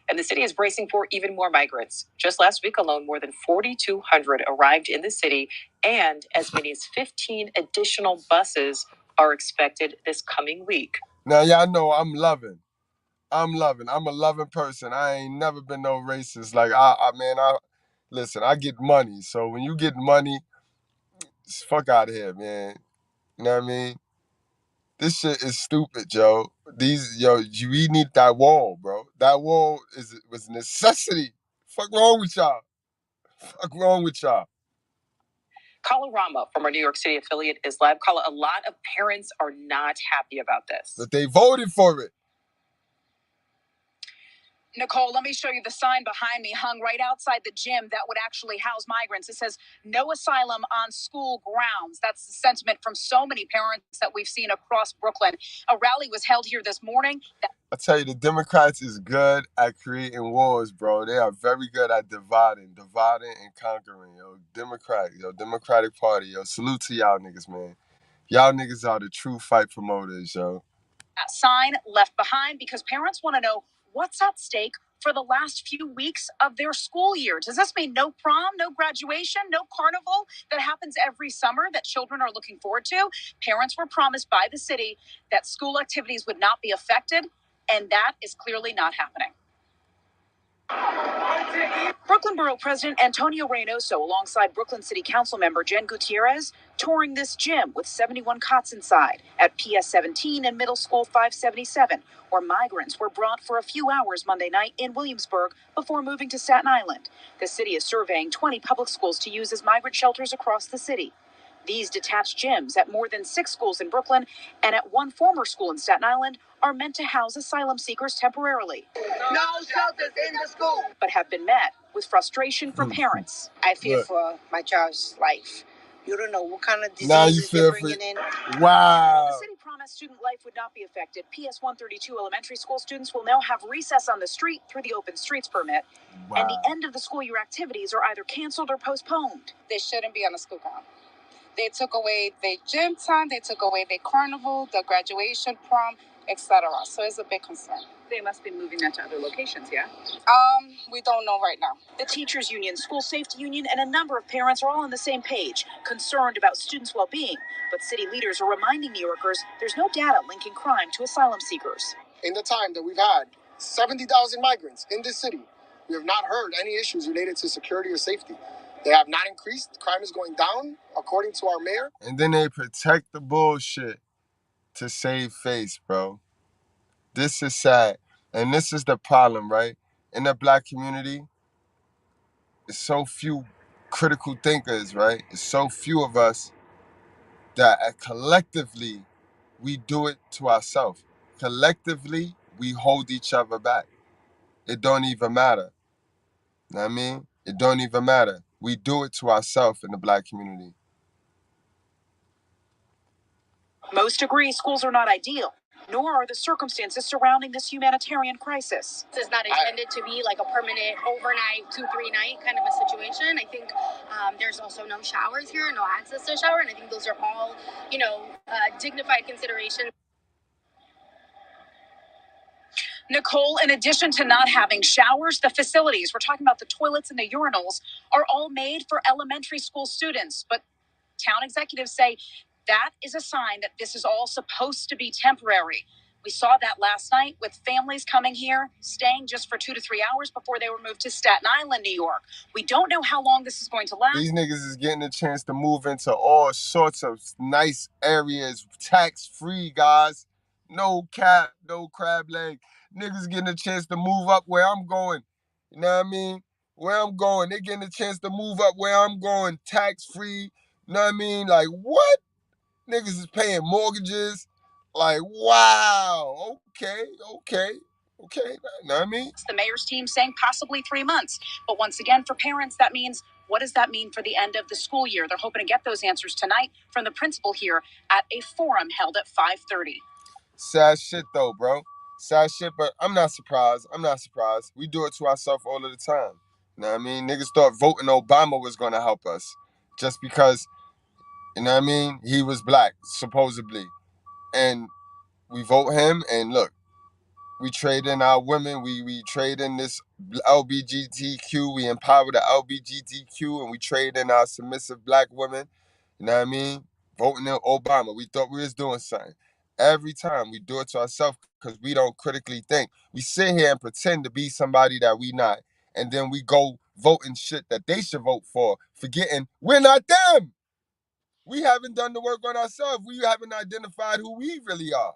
and the city is bracing for even more migrants. Just last week alone, more than 4,200 arrived in the city, and as many as 15 additional buses are expected this coming week. Now, y'all know I'm loving. I'm a loving person. I ain't never been no racist. Like, listen, I get money. So when you get money, fuck out of here, man. You know what I mean? This shit is stupid, yo. We need that wall, bro. That wall was a necessity. Fuck wrong with y'all. Fuck wrong with y'all. Kala Rama from our New York City affiliate is live. Kala, a lot of parents are not happy about this. But they voted for it. Nicole, let me show you the sign behind me hung right outside the gym that would actually house migrants. It says, "No asylum on school grounds." That's the sentiment from so many parents that we've seen across Brooklyn. A rally was held here this morning. I tell you, the Democrats is good at creating wars, bro. They are very good at dividing and conquering, yo. Democratic Party, yo. Salute to y'all niggas, man. Y'all niggas are the true fight promoters, yo. That sign left behind because parents want to know what's at stake for the last few weeks of their school year. Does this mean no prom, no graduation, no carnival that happens every summer that children are looking forward to? Parents were promised by the city that school activities would not be affected, and that is clearly not happening. Brooklyn Borough President Antonio Reynoso, alongside Brooklyn City Council member Jen Gutierrez, touring this gym with 71 cots inside at PS 17 and Middle School 577, where migrants were brought for a few hours Monday night in Williamsburg before moving to Staten Island. The city is surveying 20 public schools to use as migrant shelters across the city. These detached gyms at more than 6 schools in Brooklyn and at one former school in Staten Island are meant to house asylum seekers temporarily. No shelters in the school! But have been met with frustration from parents. I fear for my child's life. You don't know what kind of Now you diseases feel they're bringing in. Wow. The city promised student life would not be affected. PS 132 elementary school students will now have recess on the street through the open streets permit. Wow. And the end of the school year activities are either canceled or postponed. They shouldn't be on the school ground. They took away their gym time, they took away their carnival, the graduation, prom, etc. So it's a big concern. They must be moving that to other locations, yeah? We don't know right now. The teachers union, school safety union, and a number of parents are all on the same page, concerned about students' well-being. But city leaders are reminding New Yorkers there's no data linking crime to asylum seekers. In the time that we've had 70,000 migrants in this city, we have not heard any issues related to security or safety. They have not increased. Crime is going down, according to our mayor. And then they protect the bullshit to save face, bro. This is sad. And this is the problem, right? In the black community, it's so few critical thinkers, right? It's so few of us that collectively we do it to ourselves. Collectively, we hold each other back. It don't even matter. You know what I mean? It don't even matter. We do it to ourselves in the black community. Most agree schools are not ideal, nor are the circumstances surrounding this humanitarian crisis. This is not intended to be like a permanent overnight, 2-3 night kind of a situation. I think there's also no showers here, no access to a shower, and I think those are all, dignified considerations. Nicole, in addition to not having showers, the facilities, we're talking about the toilets and the urinals, are all made for elementary school students. But town executives say that is a sign that this is all supposed to be temporary. We saw that last night with families coming here, staying just for 2 to 3 hours before they were moved to Staten Island, New York. We don't know how long this is going to last. These niggas is getting a chance to move into all sorts of nice areas, tax-free, guys. No cap, no crab leg. Niggas getting a chance to move up where I'm going. You know what I mean? Where I'm going. They getting a chance to move up where I'm going, tax-free. You know what I mean? Like, what? Niggas is paying mortgages. Like, wow. Okay. You know what I mean? The mayor's team saying possibly 3 months. But once again, for parents, that means, what does that mean for the end of the school year? They're hoping to get those answers tonight from the principal here at a forum held at 5:30. Sad shit though, bro. Sad shit, but I'm not surprised. We do it to ourselves all of the time. You know what I mean? Niggas thought voting Obama was gonna help us. Just because, you know what I mean? He was black, supposedly. And we vote him, and look, we trade in our women, we trade in this LBGTQ, we empower the LBGTQ, and we trade in our submissive black women. You know what I mean? Voting in Obama. We thought we was doing something. Every time we do it to ourselves because we don't critically think. We sit here and pretend to be somebody that we not. And then we go voting shit that they should vote for, forgetting we're not them. We haven't done the work on ourselves. We haven't identified who we really are.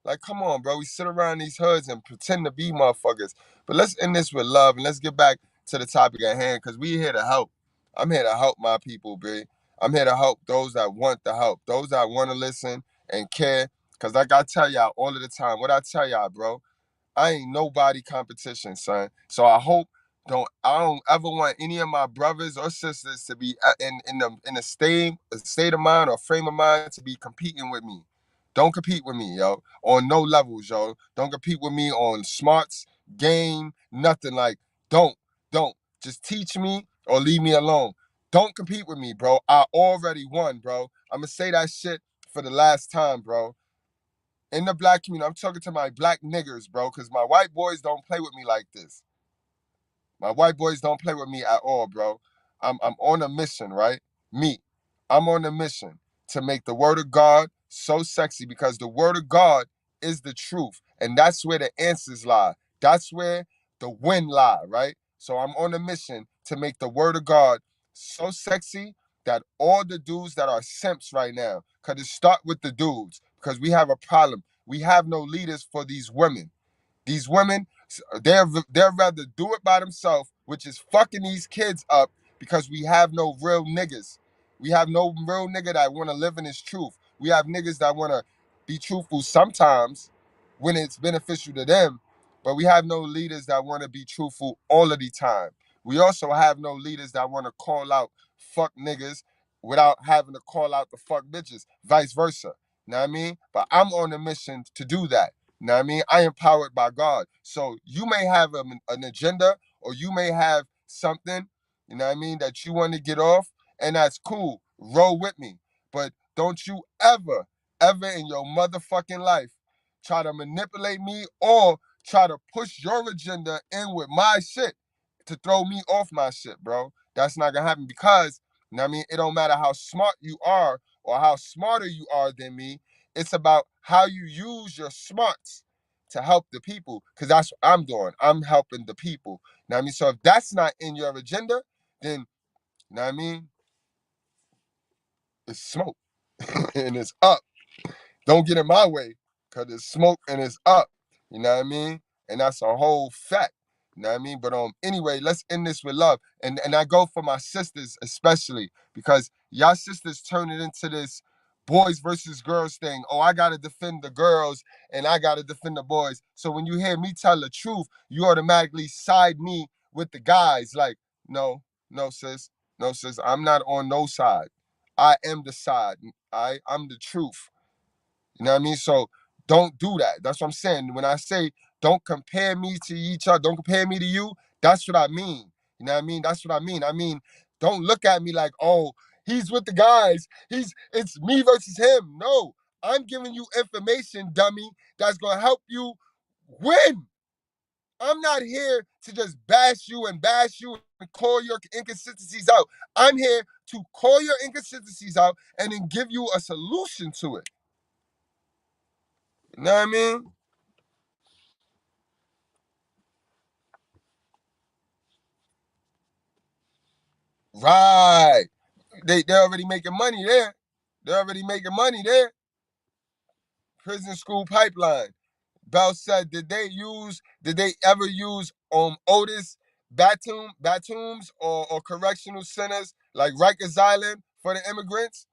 Like, come on, bro. We sit around these hoods and pretend to be motherfuckers. But let's end this with love and let's get back to the topic at hand because we here to help. I'm here to help my people, B. I'm here to help those that want the help, those that want to listen and care. Because like I tell y'all all of the time, what I tell y'all, bro, I ain't nobody competition, son. So I don't ever want any of my brothers or sisters to be in a state of mind or frame of mind to be competing with me. Don't compete with me, yo, on no levels, yo. Don't compete with me on smarts, game, nothing. Like, don't. Just teach me or leave me alone. Don't compete with me, bro. I already won, bro. I'm gonna say that shit for the last time, bro. In the black community, I'm talking to my black niggers, bro, because my white boys don't play with me like this. My white boys don't play with me at all, bro. I'm on a mission, right? Me. I'm on a mission to make the word of God so sexy because the word of God is the truth. And that's where the answers lie. That's where the win lie, right? So I'm on a mission to make the word of God so sexy that all the dudes that are simps right now, because it start with the dudes, because we have a problem. We have no leaders for these women. These women, they'll rather do it by themselves, which is fucking these kids up because we have no real niggas. We have no real nigga that want to live in his truth. We have niggas that want to be truthful sometimes when it's beneficial to them, but we have no leaders that want to be truthful all of the time. We also have no leaders that want to call out fuck niggas without having to call out the fuck bitches, vice versa. You know what I mean? But I'm on a mission to do that. You know what I mean? I am empowered by God. So you may have an agenda or you may have something, you know what I mean, that you want to get off, and that's cool. Roll with me. But don't you ever in your motherfucking life try to manipulate me or try to push your agenda in with my shit to throw me off my shit, bro. That's not gonna happen because, you know what I mean, it don't matter how smart you are or how smarter you are than me. It's about how you use your smarts to help the people, because that's what I'm doing. I'm helping the people. You know what I mean? So if that's not in your agenda, then, you know what I mean? It's smoke and it's up. Don't get in my way because it's smoke and it's up. You know what I mean? And that's a whole fact. You know what I mean? But anyway, let's end this with love. And I go for my sisters especially, because y'all sisters turn it into this boys versus girls thing. Oh, I gotta defend the girls and I gotta defend the boys. So when you hear me tell the truth, you automatically side me with the guys. Like, no, sis. No, sis. I'm not on no side. I am the side. I'm the truth. You know what I mean? So don't do that. That's what I'm saying. When I say don't compare me to each other, don't compare me to you, that's what I mean. You know what I mean? That's what I mean. I mean, don't look at me like, oh, he's with the guys. It's me versus him. No, I'm giving you information, dummy, that's gonna help you win. I'm not here to just bash you and call your inconsistencies out. I'm here to call your inconsistencies out and then give you a solution to it. You know what I mean? Right. They're already making money there. They're already making money there. Prison school pipeline. Bell said, did they ever use Otis Batums or correctional centers like Rikers Island for the immigrants?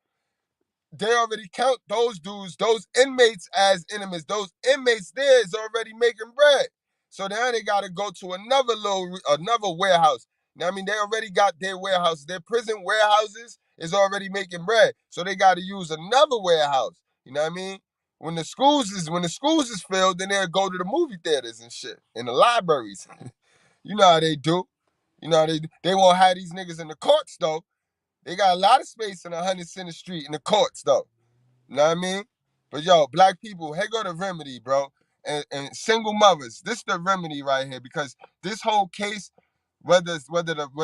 They already count those dudes, those inmates as enemies. Those inmates there is already making bread. So now they got to go to another warehouse. Now, I mean, they already got their warehouses. Their prison warehouses is already making bread. So they got to use another warehouse. You know what I mean? When the schools is filled, then they'll go to the movie theaters and shit, and the libraries. You know how they do. You know how they won't have these niggas in the courts though. They got a lot of space in 100 Center Street in the courts though. You know what I mean? But yo, black people, here go the remedy, bro. And single mothers, this is the remedy right here, because this whole case, whether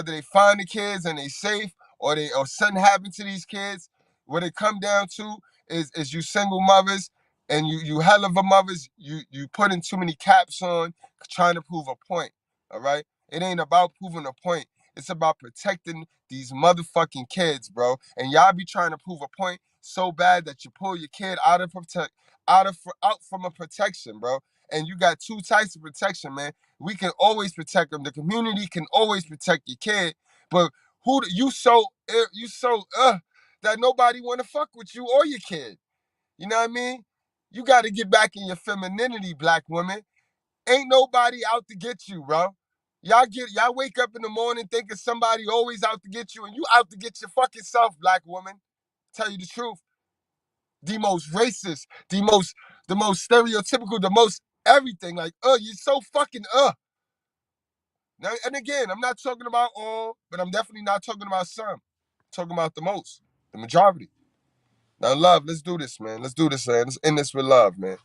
they find the kids and they safe or something happened to these kids, what it come down to is you single mothers and you hell of a mothers, you putting too many caps on trying to prove a point. All right? It ain't about proving a point. It's about protecting these motherfucking kids, bro. And y'all be trying to prove a point so bad that you pull your kid out from a protection, bro. And you got two types of protection, man. We can always protect them. The community can always protect your kid, but you so that nobody want to fuck with you or your kid. You know what I mean? You got to get back in your femininity, black women. Ain't nobody out to get you, bro. Y'all wake up in the morning thinking somebody always out to get you, and you out to get your fucking self, black woman. Tell you the truth. The most racist, the most stereotypical, the most everything. Like, you're so fucking Now, and again, I'm not talking about all, but I'm definitely not talking about some. I'm talking about the most, the majority. Now, love, let's do this, man. Let's do this, man. Let's end this with love, man.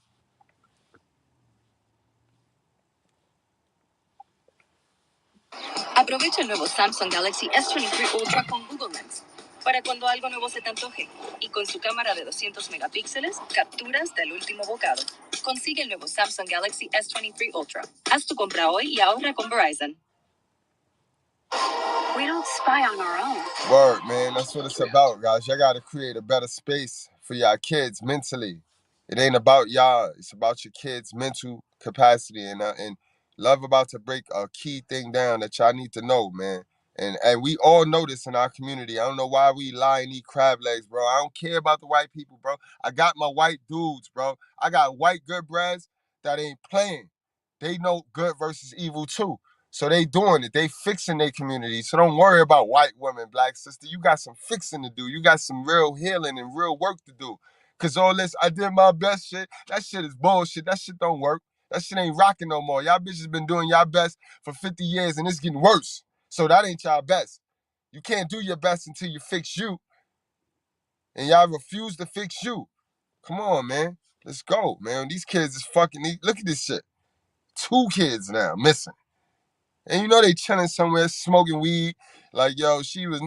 Aprovecha el nuevo Samsung Galaxy S23 Ultra con Google Lens para cuando algo nuevo se te antoje. Y con su cámara de 200 megapíxeles, capturas del último bocado. Consigue el nuevo Samsung Galaxy S23 Ultra. Haz tu compra hoy y ahorra con Verizon. We don't spy on our own. Word, man. That's what it's about, guys. Y'all got to create a better space for y'all kids mentally. It ain't about y'all. It's about your kids' mental capacity. And love about to break a key thing down that y'all need to know, man. And we all know this in our community. I don't know why we lie and eat crab legs, bro. I don't care about the white people, bro. I got my white dudes, bro. I got white Goodbreads that ain't playing. They know good versus evil, too. So they doing it. They fixing their community. So don't worry about white women, black sister. You got some fixing to do. You got some real healing and real work to do. Cause all this, I did my best shit. That shit is bullshit. That shit don't work. That shit ain't rocking no more. Y'all bitches been doing y'all best for 50 years and it's getting worse. So that ain't y'all best. You can't do your best until you fix you. And y'all refuse to fix you. Come on, man. Let's go, man. These kids is fucking, look at this shit. 2 kids now missing. And you know they chilling somewhere smoking weed. Like, yo, she was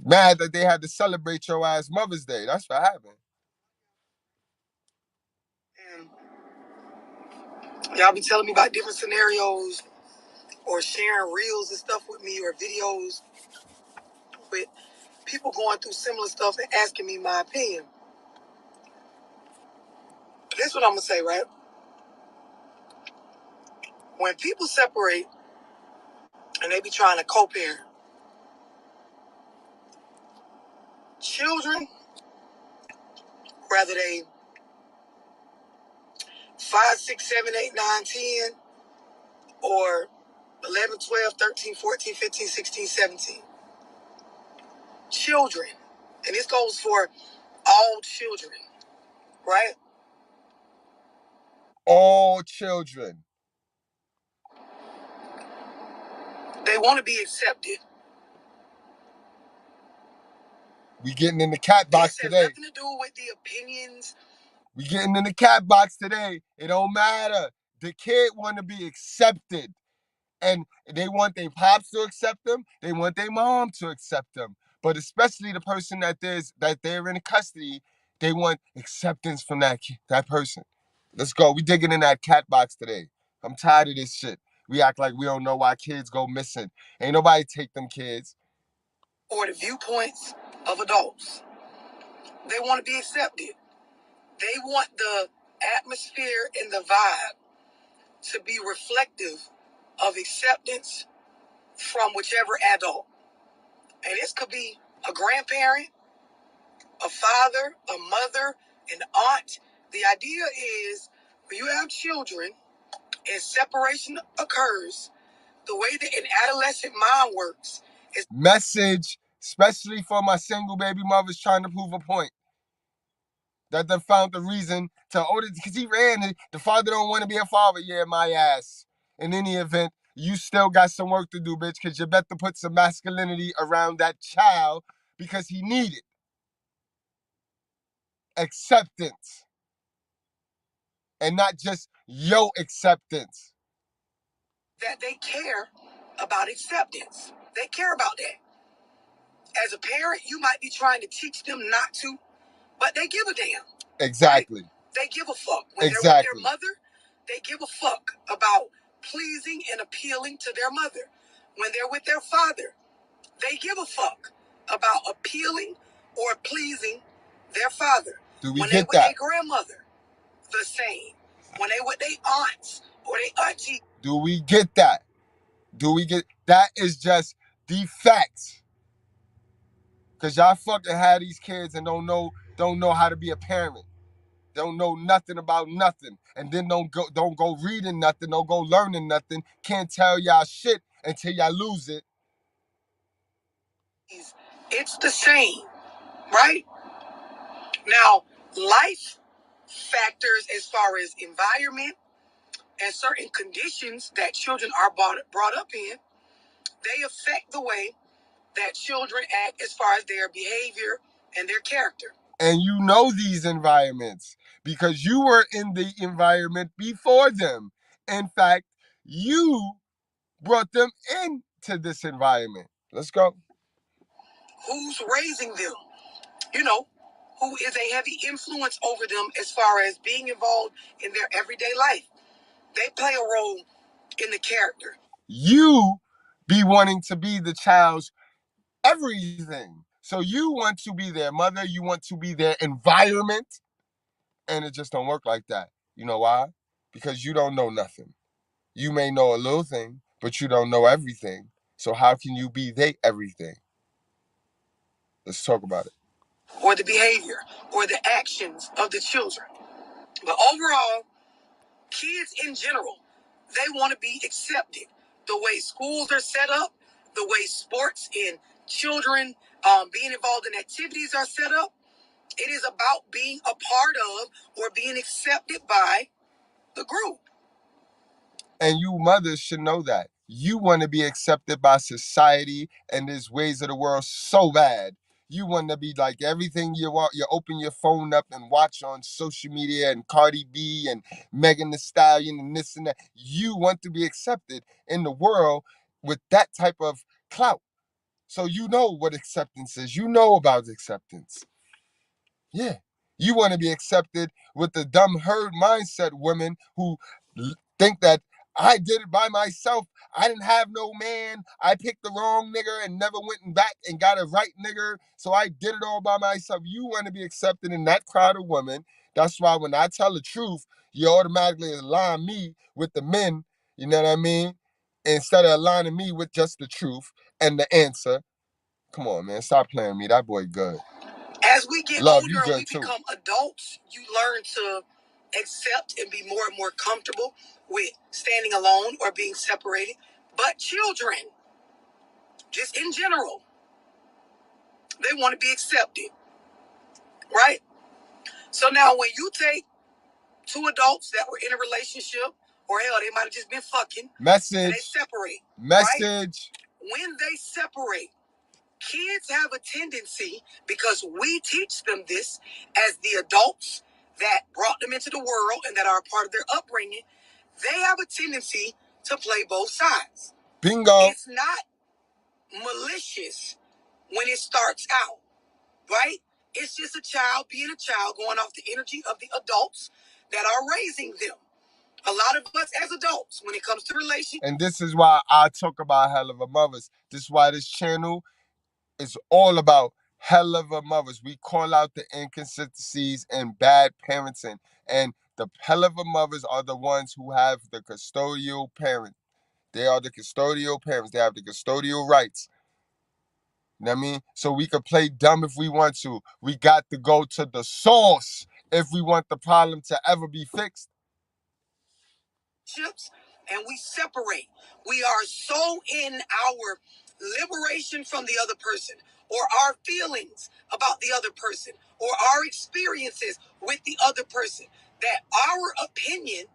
mad that they had to celebrate your ass Mother's Day. That's what happened. Y'all be telling me about different scenarios or sharing reels and stuff with me or videos with people going through similar stuff and asking me my opinion. This is what I'm going to say, right? When people separate and they be trying to co-parent, children, whether they 5, 6, 7, 8, 9, 10, or 11, 12, 13, 14, 15, 16, 17. Children, and this goes for all children, right? All children. They want to be accepted. We getting in the cat box This has today. nothing to do with the opinions. We getting in the cat box today. It don't matter. The kid want to be accepted. And they want their pops to accept them. They want their mom to accept them. But especially the person that they're in custody, they want acceptance from that person. Let's go. We digging in that cat box today. I'm tired of this shit. We act like we don't know why kids go missing. Ain't nobody take them kids. Or the viewpoints of adults. They want to be accepted. They want the atmosphere and the vibe to be reflective of acceptance from whichever adult. And this could be a grandparent, a father, a mother, an aunt. The idea is when you have children and separation occurs, the way that an adolescent mind works is Message, especially for my single baby mothers trying to prove a point. That they found the reason to because he ran it. The father don't want to be a father. Yeah, my ass. In any event, you still got some work to do, bitch, because you better put some masculinity around that child because he needed acceptance. And not just your acceptance. that they care about acceptance. They care about that. As a parent, you might be trying to teach them not to, but they give a damn. Exactly. Right? They give a fuck. When they're with their mother, they give a fuck about pleasing and appealing to their mother. When they're with their father, they give a fuck about appealing or pleasing their father. Do we when get they with their grandmother, the same. When they with their aunts or their auntie. Do we get that? That is just the facts. Cause y'all fucking have these kids and don't know how to be a parent. Don't know nothing about nothing. And then don't go reading nothing, don't go learning nothing. Can't tell y'all shit until y'all lose it. It's the same, right? Now, life factors as far as environment and certain conditions that children are brought up in, they affect the way that children act as far as their behavior and their character. And you know these environments because you were in the environment before them. In fact, you brought them into this environment. Let's go. Who's raising them? You know, who is a heavy influence over them as far as being involved in their everyday life. They play a role in the character. You be wanting to be the child's everything. So you want to be their mother, you want to be their environment, and it just don't work like that. You know why? Because you don't know nothing. You may know a little thing, but you don't know everything. So how can you be they everything? Let's talk about it. Or the behavior or the actions of the children. But overall, kids in general, they want to be accepted. The way schools are set up, the way sports and children being involved in activities are set up, it is about being a part of or being accepted by the group. And you mothers should know that. You want to be accepted by society and these ways of the world so bad. You want to be like everything you want. You open your phone up and watch on social media and Cardi B and Megan Thee Stallion and this and that. You want to be accepted in the world with that type of clout. So you know what acceptance is. You know about acceptance. Yeah. You want to be accepted with the dumb herd mindset women who think that I did it by myself. I didn't have no man. I picked the wrong nigger and never went back and got a right nigger. So I did it all by myself. You want to be accepted in that crowd of women. That's why when I tell the truth, you automatically align me with the men You know what I mean? Instead of aligning me with just the truth and the answer. Come on, man. Stop playing with me. That boy good. As we get Love, older you and we good too. become adults, you learn to accept and be more and more comfortable with standing alone or being separated. But children, just in general, they want to be accepted, right? So now when you take two adults that were in a relationship, or hell, they might have just been fucking, Message. and they separate. Message. Right? When they separate, kids have a tendency, because we teach them this as the adults that brought them into the world and that are a part of their upbringing, they have a tendency to play both sides. Bingo. It's not malicious when it starts out, right? It's just a child being a child, going off the energy of the adults that are raising them. A lot of us as adults, when it comes to relationships. And this is why I talk about hell of a mothers. This is why this channel is all about hell of a mothers. We call out the inconsistencies and bad parenting. And the hell of a mothers are the ones who have the custodial parent. They are the custodial parents. They have the custodial rights. You know what I mean? So we could play dumb if we want to. We got to go to the source if we want the problem to ever be fixed. And we separate. We are so in our liberation from the other person, or our feelings about the other person, or our experiences with the other person, that our opinion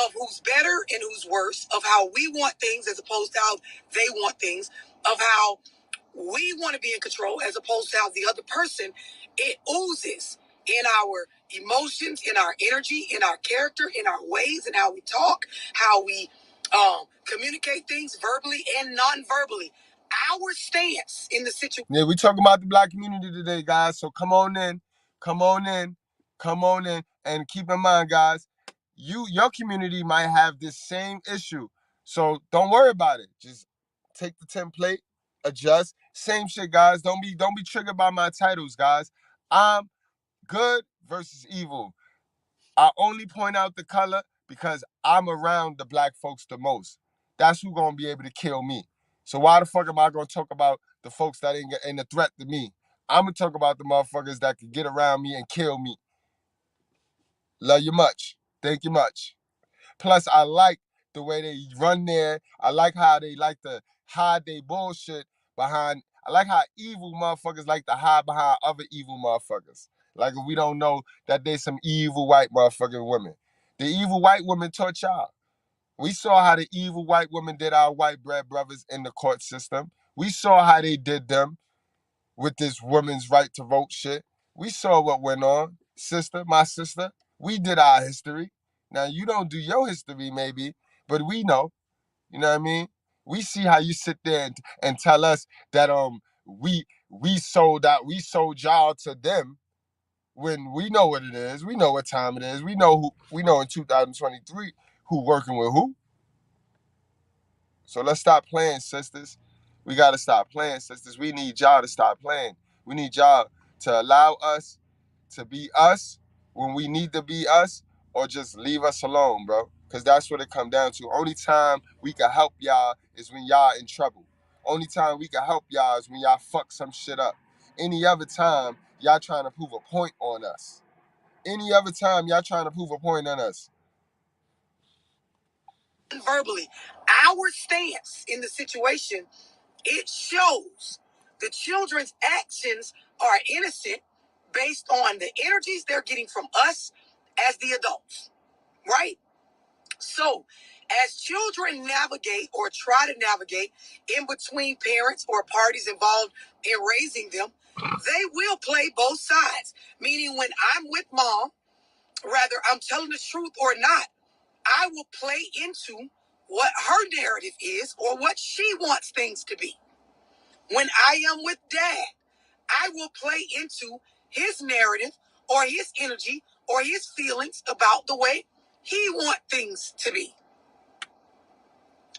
of who's better and who's worse, of how we want things as opposed to how they want things, of how we want to be in control as opposed to how the other person, it oozes in our emotions, in our energy, in our character, in our ways, and how we talk, how we communicate things verbally and non-verbally. Our stance in the situation. Yeah, we talking about the black community today, guys. So come on in, come on in, come on in, and keep in mind, guys, your community might have this same issue. So don't worry about it. Just take the template, adjust. Same shit, guys. Don't be triggered by my titles, guys. I'm good versus evil. I only point out the color because I'm around the black folks the most. That's who gonna be able to kill me. So why the fuck am I gonna talk about the folks that ain't a threat to me? I'm gonna talk about the motherfuckers that can get around me and kill me. Love you much. Thank you much. Plus, I like the way they run there. I like how they like to hide their bullshit behind. I like how evil motherfuckers like to hide behind other evil motherfuckers. Like if we don't know that there's some evil white motherfucking women. The evil white women taught y'all. We saw how the evil white women did our white bread brothers in the court system. We saw how they did them with this women's right to vote shit. We saw what went on. Sister, my sister, we did our history. Now, you don't do your history, maybe, but we know. You know what I mean? We see how you sit there and tell us that we sold y'all to them when we know what it is. We know what time it is. We know in 2023 who working with who. So let's stop playing, sisters. We got to stop playing, sisters. We need y'all to stop playing. We need y'all to allow us to be us when we need to be us, or just leave us alone, bro. Because that's what it come down to. Only time we can help y'all is when y'all in trouble. Only time we can help y'all is when y'all fuck some shit up. Any other time, y'all trying to prove a point on us. Any other time, y'all trying to prove a point on us. Verbally, our stance in the situation, it shows the children's actions are innocent based on the energies they're getting from us as the adults, right? So, as children navigate or try to navigate in between parents or parties involved in raising them, they will play both sides. Meaning, when I'm with mom, whether I'm telling the truth or not, I will play into what her narrative is or what she wants things to be. When I am with dad, I will play into his narrative or his energy or his feelings about the way he wants things to be.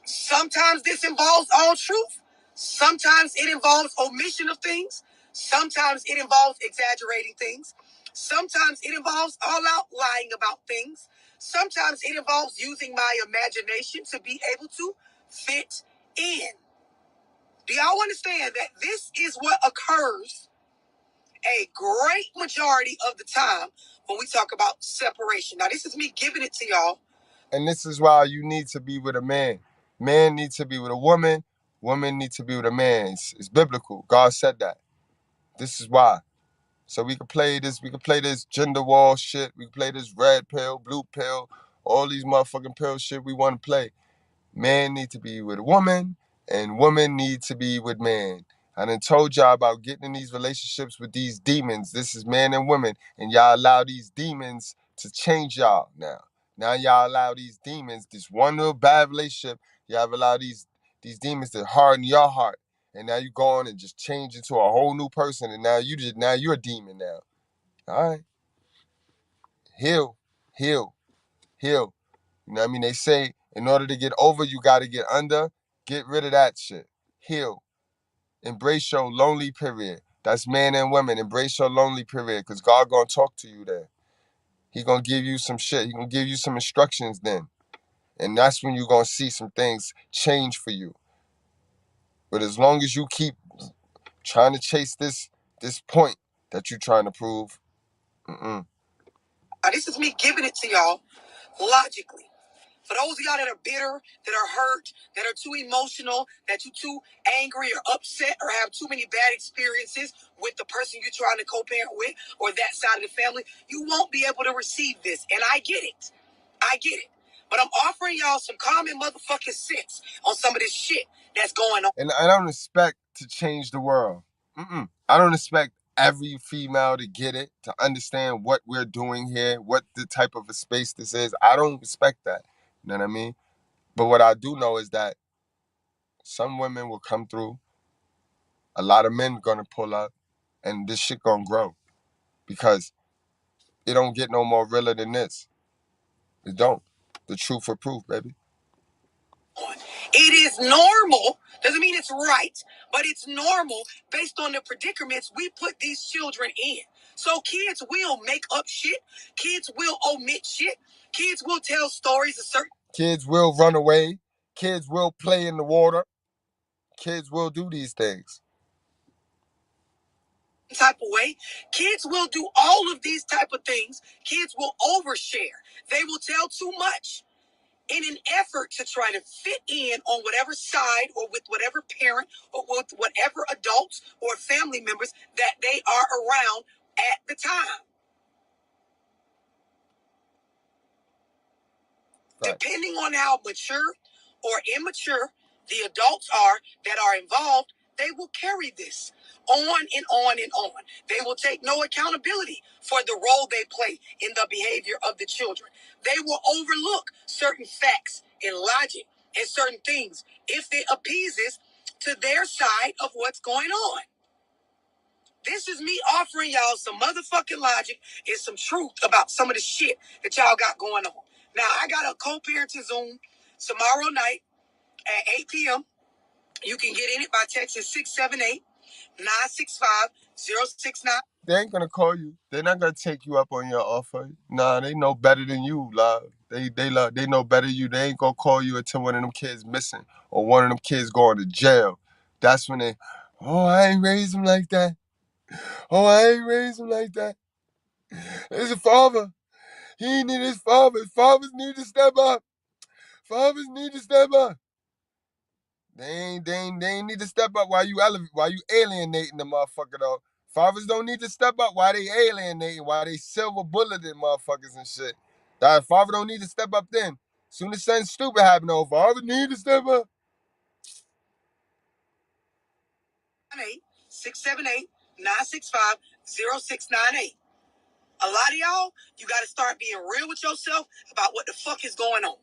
Sometimes this involves all truth. Sometimes it involves omission of things. Sometimes it involves exaggerating things. Sometimes it involves all out lying about things. Sometimes it involves using my imagination to be able to fit in. Do y'all understand that this is what occurs a great majority of the time when we talk about separation? Now, this is me giving it to y'all. And this is why you need to be with a man. Man needs to be with a woman. Woman needs to be with a man. It's biblical. God said that. This is why. So we can play this gender wall shit. We can play this red pill, blue pill, all these motherfucking pill shit we want to play. Man need to be with a woman, and woman need to be with man. I done told y'all about getting in these relationships with these demons. This is man and women, and y'all allow these demons to change y'all now. Now y'all allow these demons, this one little bad relationship, y'all allow these demons to harden your heart. And now you go on and just change into a whole new person, and now you're a demon now. All right. Heal, heal, heal. You know what I mean? They say in order to get over, you got to get under. Get rid of that shit. Heal. Embrace your lonely period. That's man and women. Embrace your lonely period, because God going to talk to you there. He going to give you some shit. He going to give you some instructions then. And that's when you're going to see some things change for you. But as long as you keep trying to chase this point that you're trying to prove, This is me giving it to y'all logically. For those of y'all that are bitter, that are hurt, that are too emotional, that you're too angry or upset or have too many bad experiences with the person you're trying to co-parent with or that side of the family, you won't be able to receive this. And I get it. I get it. But I'm offering y'all some common motherfucking sense on some of this shit that's going on. And I don't expect to change the world. I don't expect every female to get it, to understand what we're doing here, what the type of a space this is. I don't expect that. You know what I mean? But what I do know is that some women will come through, a lot of men gonna pull up, and this shit gonna grow. Because it don't get no more realer than this. It don't. The truth for proof, baby. It is normal. Doesn't mean it's right, but it's normal based on the predicaments we put these children in. So kids will make up shit. Kids will omit shit. Kids will tell stories of certain. Kids will run away. Kids will play in the water. Kids will do these things. Type of way. Kids will do all of these type of things. Kids will overshare. They will tell too much in an effort to try to fit in on whatever side or with whatever parent or with whatever adults or family members that they are around at the time. Right. Depending on how mature or immature the adults are that are involved, they will carry this on and on and on. They will take no accountability for the role they play in the behavior of the children. They will overlook certain facts and logic and certain things if it appeases to their side of what's going on. This is me offering y'all some motherfucking logic and some truth about some of the shit that y'all got going on. Now, I got a co-parenting Zoom tomorrow night at 8 p.m. You can get in it by texting 678-965-069. They ain't gonna call you. They're not gonna take you up on your offer. Nah, they know better than you, love. They know better than you. They ain't gonna call you until one of them kids missing or one of them kids going to jail. That's when they, oh, I ain't raised him like that. Oh, I ain't raised him like that. There's a father. He need his father. Fathers need to step up. Fathers need to step up. They ain't need to step up while you alienating the motherfucker though. Fathers don't need to step up while they alienating, while they silver bulleting motherfuckers and shit. That father don't need to step up then. Soon as something stupid happen, though, father need to step up. 678-965-0698. A lot of y'all, you got to start being real with yourself about what the fuck is going on.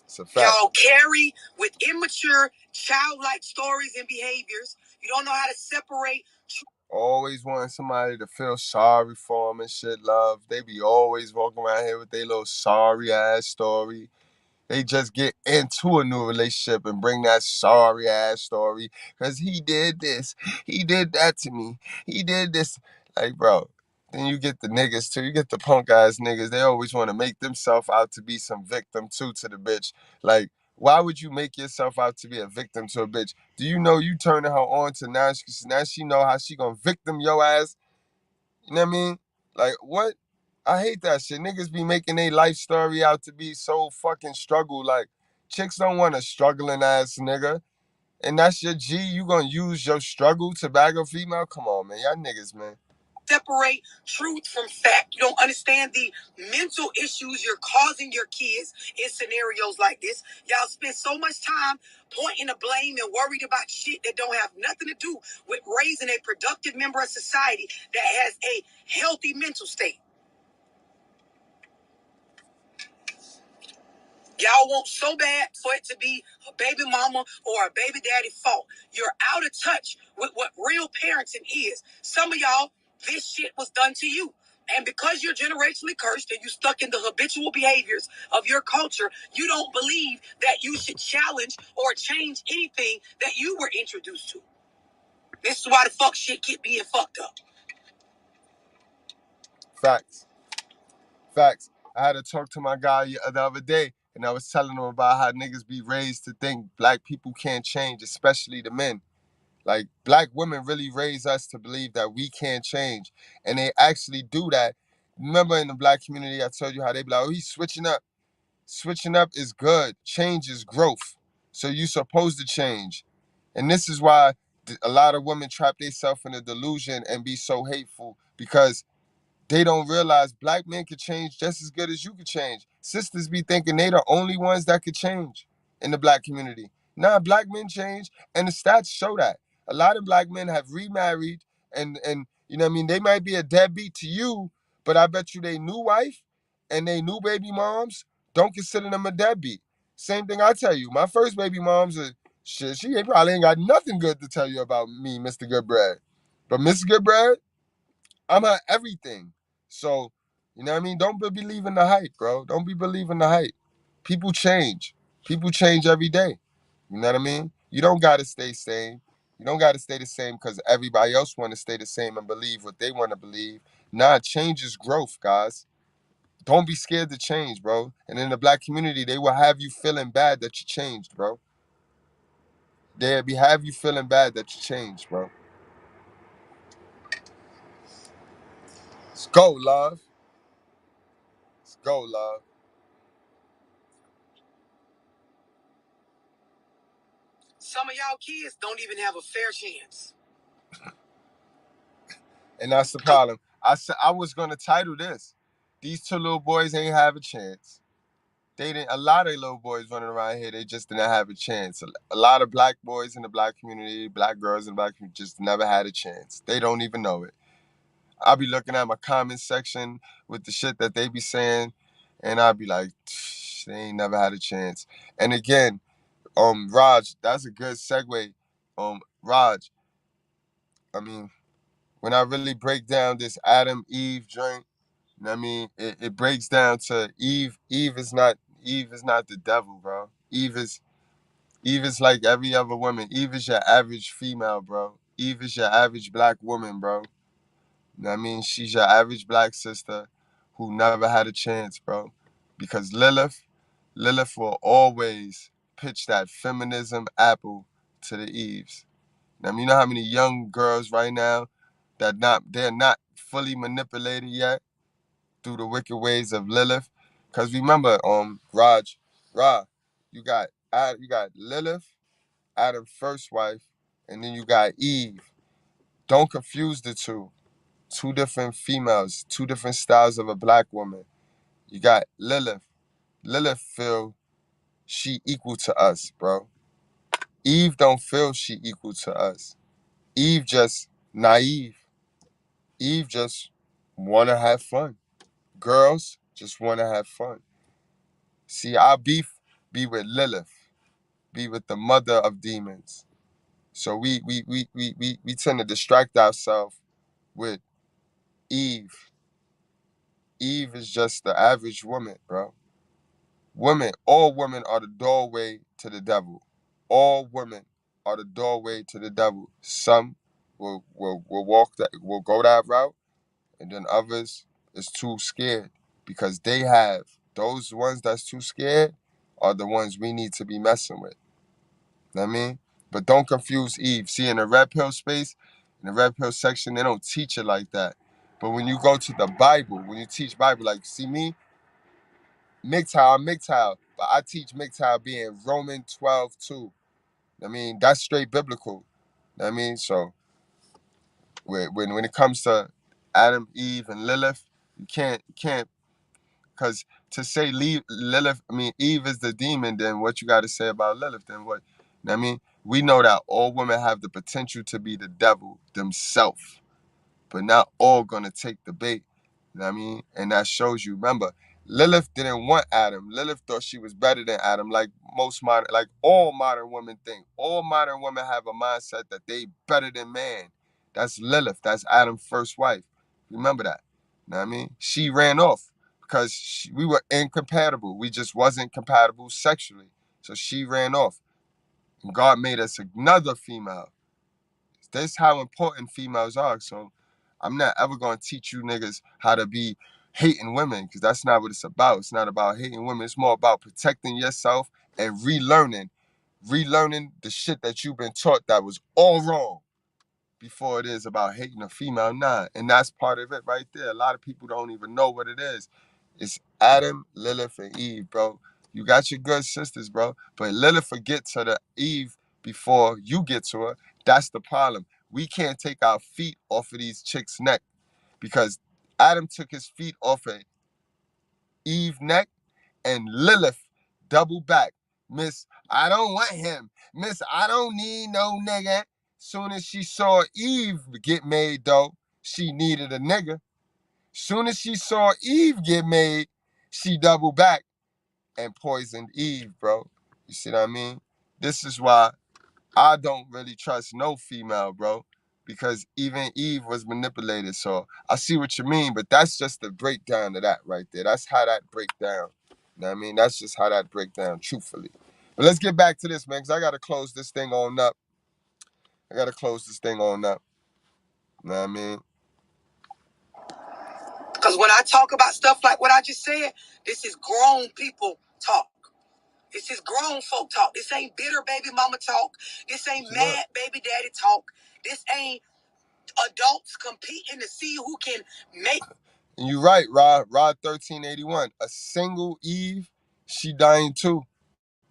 It's a fact. Y'all carry with immature, childlike stories and behaviors. You don't know how to separate. Always wanting somebody to feel sorry for them and shit, love. They be always walking around here with their little sorry-ass story. They just get into a new relationship and bring that sorry-ass story. Because he did this. He did that to me. He did this. Like, bro, Then you get the niggas too. You get the punk ass niggas. They always want to make themselves out to be some victim too to the bitch. Like, why would you make yourself out to be a victim to a bitch? Do you know you turning her on to now she know how she gonna victim your ass? You know what I mean? Like, what? I hate that shit. Niggas be making their life story out to be so fucking struggle. Like, chicks don't want a struggling ass nigga. And that's your G. You gonna use your struggle to bag a female? Come on, man. Y'all niggas, man. Separate truth from fact. You don't understand the mental issues you're causing your kids in scenarios like this. Y'all spend so much time pointing the blame and worried about shit that don't have nothing to do with raising a productive member of society that has a healthy mental state. Y'all want so bad for it to be a baby mama or a baby daddy fault. You're out of touch with what real parenting is. Some of y'all, this shit was done to you. And because you're generationally cursed and you stuck in the habitual behaviors of your culture, you don't believe that you should challenge or change anything that you were introduced to. This is why the fuck shit keep being fucked up. Facts. Facts. I had to talk to my guy the other day, and I was telling him about how niggas be raised to think black people can't change, especially the men. Like, black women really raise us to believe that we can't change. And they actually do that. Remember in the black community, I told you how they be like, oh, he's switching up. Switching up is good. Change is growth. So you're supposed to change. And this is why a lot of women trap themselves in a delusion and be so hateful, because they don't realize black men can change just as good as you can change. Sisters be thinking they the only ones that could change in the black community. Nah, black men change, and the stats show that. A lot of black men have remarried, and you know what I mean, they might be a deadbeat to you, but I bet you they new wife and they new baby moms don't consider them a deadbeat. Same thing I tell you. My first baby mom's a shit, she probably ain't got nothing good to tell you about me, Mr. Goodbread. But Mr. Goodbread, I'm her everything. So, you know what I mean? Don't be believing the hype, bro. Don't be believing the hype. People change. People change every day. You know what I mean? You don't got to stay same. You don't got to stay the same because everybody else want to stay the same and believe what they want to believe. Nah, change is growth, guys. Don't be scared to change, bro. And in the black community, they will have you feeling bad that you changed, bro. They'll have you feeling bad that you changed, bro. Let's go, love. Let's go, love. Some of y'all kids don't even have a fair chance. And that's the problem. I said I was gonna title this. These two little boys ain't have a chance. They didn't. A lot of little boys running around here, they just didn't have a chance. A lot of black boys in the black community, black girls in the black community, just never had a chance. They don't even know it. I'll be looking at my comment section with the shit that they be saying, and I'll be like, they ain't never had a chance. And again, Raj, that's a good segue. Raj, I mean, when I really break down this Adam Eve joint, you know what I mean, it breaks down to Eve. Eve is not the devil, bro. Eve is like every other woman. Eve is your average female, bro. Eve is your average black woman, bro. You know what I mean? She's your average black sister who never had a chance, bro. Because Lilith will always pitch that feminism apple to the Eves. Now, you know how many young girls right now that they're not fully manipulated yet through the wicked ways of Lilith? Because remember, Ra, you got Lilith, Adam's first wife, and then you got Eve. Don't confuse the two. Two different females, two different styles of a black woman. You got Lilith. Lilith feel she equal to us, bro. Eve don't feel she equal to us. Eve just naive. Eve just wanna have fun. Girls just wanna have fun. See, our beef be with Lilith, be with the mother of demons. So we tend to distract ourselves with Eve. Eve is just the average woman, bro. All women are the doorway to the devil. All women are the doorway to the devil. Some will walk that will go that route, and then others is too scared because they have those ones that's too scared are the ones we need to be messing with. Know what I mean? But don't confuse Eve. See, in the red pill space, in the red pill section, they don't teach it like that. But when you go to the Bible, when you teach Bible, like, see me, MGTOW, I'm MGTOW, but I teach MGTOW being Roman 12:2. I mean, that's straight biblical. Know what I mean? So when it comes to Adam, Eve, and Lilith, you can't, because to say Lilith, I mean, Eve is the demon, then what you got to say about Lilith? Then what? Know what I mean? We know that all women have the potential to be the devil themselves, but not all gonna take the bait. You know what I mean? And that shows you. Remember, Lilith didn't want Adam. Lilith thought she was better than Adam, like most modern, like all modern women think. All modern women have a mindset that they better than man. That's Lilith. That's Adam's first wife. Remember that. You know what I mean? She ran off because we were incompatible. We just wasn't compatible sexually. So she ran off. And God made us another female. That's how important females are. So I'm not ever going to teach you niggas how to be hating women, because that's not what it's about. It's not about hating women. It's more about protecting yourself and relearning the shit that you've been taught that was all wrong before it is about hating a female. Nah, and that's part of it right there. A lot of people don't even know what it is. It's Adam, Lilith, and Eve, bro. You got your good sisters, bro, but Lilith will get to the Eve before you get to her. That's the problem. We can't take our feet off of these chicks' neck because Adam took his feet off of Eve's neck and Lilith double back. Miss, I don't want him. Miss, I don't need no nigga. Soon as she saw Eve get made, though, she needed a nigga. Soon as she saw Eve get made, she doubled back and poisoned Eve, bro. You see what I mean? This is why I don't really trust no female, bro, because even Eve was manipulated. So I see what you mean, but that's just the breakdown of that right there. That's how that break down. You know what I mean? That's just how that break down, truthfully. But let's get back to this, man, because I got to close this thing on up. You know what I mean? Because when I talk about stuff like what I just said, this is grown people talk. This is grown folk talk. This ain't bitter baby mama talk. This ain't mad baby daddy talk. This ain't adults competing to see who can make. And you're right, Rod 1381. A single Eve, she dying too.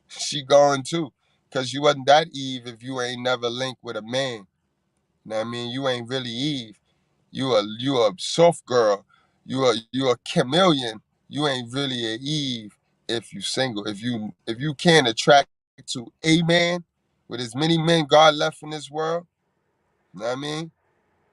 She going too. Because you wasn't that Eve if you ain't never linked with a man. You know what I mean? You ain't really Eve. You a soft girl. You a chameleon. You ain't really a Eve if you single. If you can't attract to a man with as many men God left in this world, you know what I mean?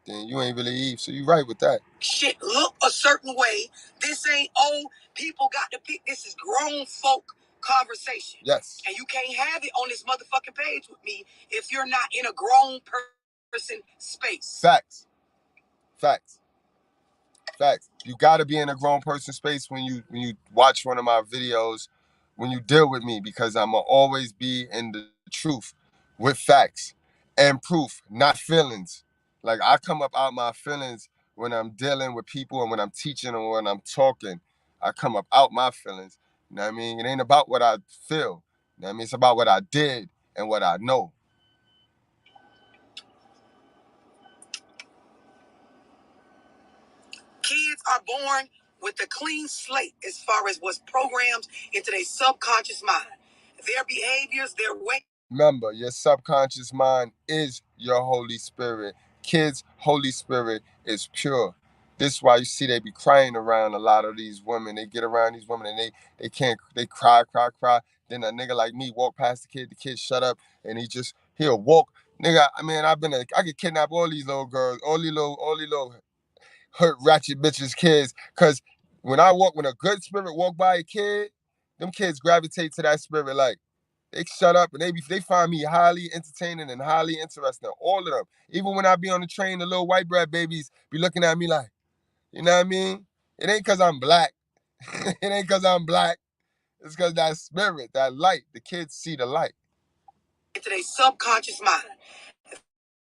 Then you ain't really Eve. So you right with that. Shit look a certain way. This ain't old people got to pick. This is grown folk conversation. Yes. And you can't have it on this motherfucking page with me if you're not in a grown person space. Facts. You gotta be in a grown person space when you watch one of my videos, when you deal with me, because I'ma always be in the truth with facts and proof, not feelings. Like I come up out my feelings when I'm dealing with people and when I'm teaching and when I'm talking. I come up out my feelings. You know what I mean? It ain't about what I feel. You know what I mean? It's about what I did and what I know. Kids are born with a clean slate as far as what's programmed into their subconscious mind. Their behaviors, their way. Remember, your subconscious mind is your Holy Spirit. Kids' Holy Spirit is pure. This is why you see they be crying around a lot of these women. They get around these women and they can't, they cry. Then a nigga like me walk past the kid shut up, and he'll walk. Nigga, I mean, I could kidnap all these little girls, all these little hurt ratchet bitches kids, cause when a good spirit walk by a kid, them kids gravitate to that spirit like they shut up and they find me highly entertaining and highly interesting. All of them. Even when I be on the train, the little white bread babies be looking at me like, you know what I mean? It ain't cause I'm black. It's cause that spirit, that light, the kids see the light. Into their subconscious mind.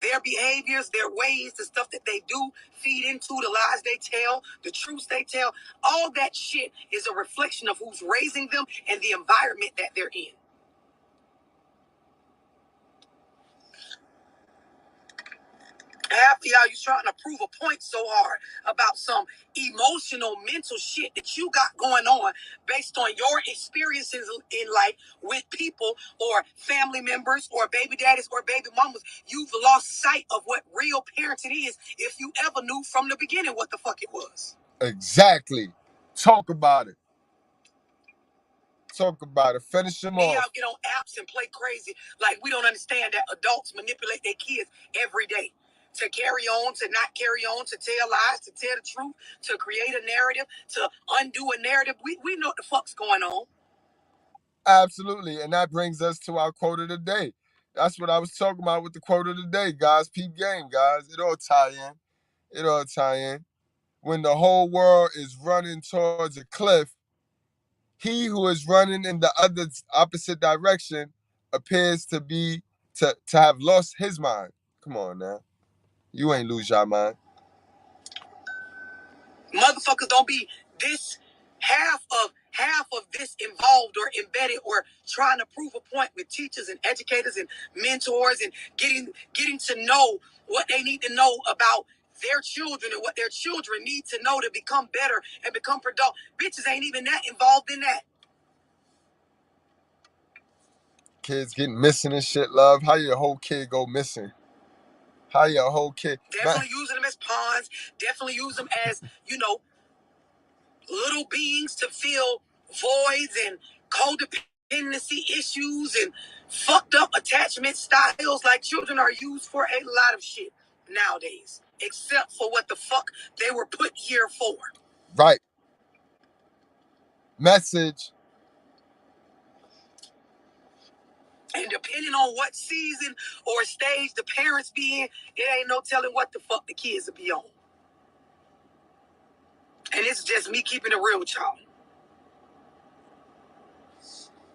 Their behaviors, their ways, the stuff that they do feed into, the lies they tell, the truths they tell, all that shit is a reflection of who's raising them and the environment that they're in. Half of y'all, you trying to prove a point so hard about some emotional, mental shit that you got going on based on your experiences in life with people or family members or baby daddies or baby mamas. You've lost sight of what real parenting is if you ever knew from the beginning what the fuck it was. Exactly. Talk about it. Talk about it. Finish them off. Y'all get on apps and play crazy like we don't understand that adults manipulate their kids every day. To carry on, to not carry on, to tell lies, to tell the truth, to create a narrative, to undo a narrative. We know what the fuck's going on. Absolutely. And that brings us to our quote of the day. That's what I was talking about with the quote of the day, guys. Peep game, guys. It all tie in. It all tie in. When the whole world is running towards a cliff, he who is running in the other opposite direction appears to have lost his mind. Come on now. You ain't lose your mind. Motherfuckers don't be this half of this involved or embedded or trying to prove a point with teachers and educators and mentors and getting to know what they need to know about their children and what their children need to know to become better and become productive. Bitches ain't even that involved in that. Kids getting missing and shit, love. How your whole kid go missing? How your whole kid? Definitely using them as pawns. Definitely use them as, little beings to fill voids and codependency issues and fucked up attachment styles. Like, children are used for a lot of shit nowadays, except for what the fuck they were put here for. Right. Message. And depending on what season or stage the parents be in, it ain't no telling what the fuck the kids will be on. And it's just me keeping it real with y'all.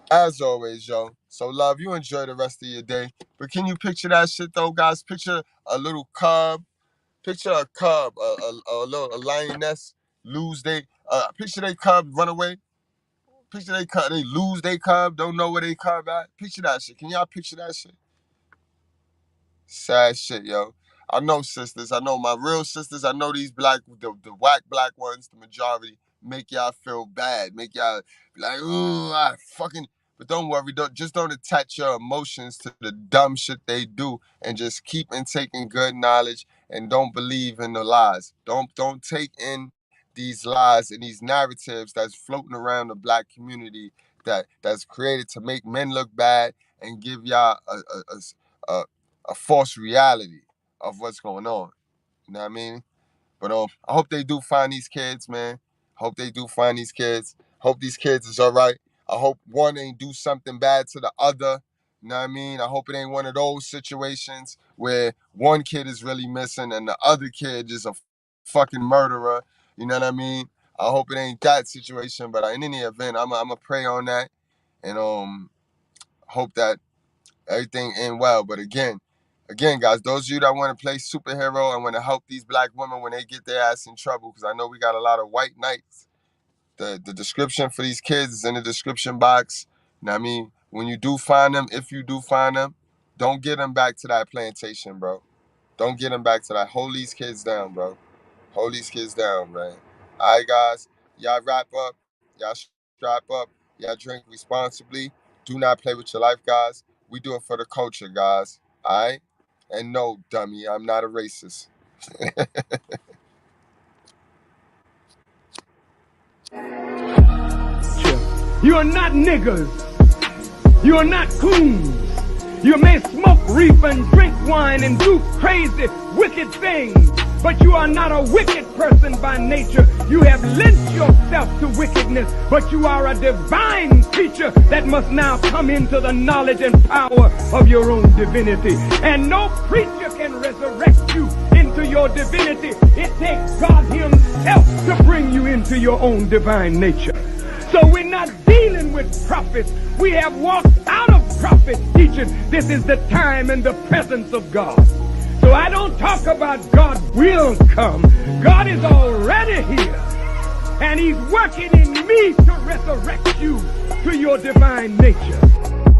As always, yo. So, love, you enjoy the rest of your day. But can you picture that shit, though, guys? Picture a little cub. Picture a cub, a lioness lose picture they cub run away. Picture they lose their cub, don't know where they cub at. Picture that shit. Can y'all picture that shit? Sad shit, yo. I know sisters. I know my real sisters. I know these the whack black ones, the majority, make y'all feel bad. Make y'all be like, ooh, I fucking... But don't worry. Don't attach your emotions to the dumb shit they do, and just keep taking good knowledge and don't believe in the lies. Don't take in these lies and these narratives that's floating around the black community that's created to make men look bad and give y'all a false reality of what's going on. You know what I mean? But I hope they do find these kids, man. Hope they do find these kids. Hope these kids is all right. I hope one ain't do something bad to the other. You know what I mean? I hope it ain't one of those situations where one kid is really missing and the other kid is a fucking murderer. You know what I mean? I hope it ain't that situation. But in any event, I'm going to pray on that and hope that everything end well. But again, guys, those of you that want to play superhero and want to help these black women when they get their ass in trouble, because I know we got a lot of white knights. The description for these kids is in the description box. You know what I mean? When you do find them, if you do find them, don't get them back to that plantation, bro. Don't get them back to that. Hold these kids down, bro. Hold these kids down, man. All right, guys. Y'all wrap up. Y'all strap up. Y'all drink responsibly. Do not play with your life, guys. We do it for the culture, guys. All right? And no, dummy, I'm not a racist. You are not niggers. You are not coons. You may smoke reef and drink wine and do crazy, wicked things, but you are not a wicked person by nature. You have lent yourself to wickedness, but you are a divine creature that must now come into the knowledge and power of your own divinity. And no preacher can resurrect you into your divinity. It takes God himself to bring you into your own divine nature. So we're not dealing with prophets. We have walked out of prophet teaching. This is the time and the presence of God. So I don't talk about God will come. God is already here. And he's working in me to resurrect you to your divine nature.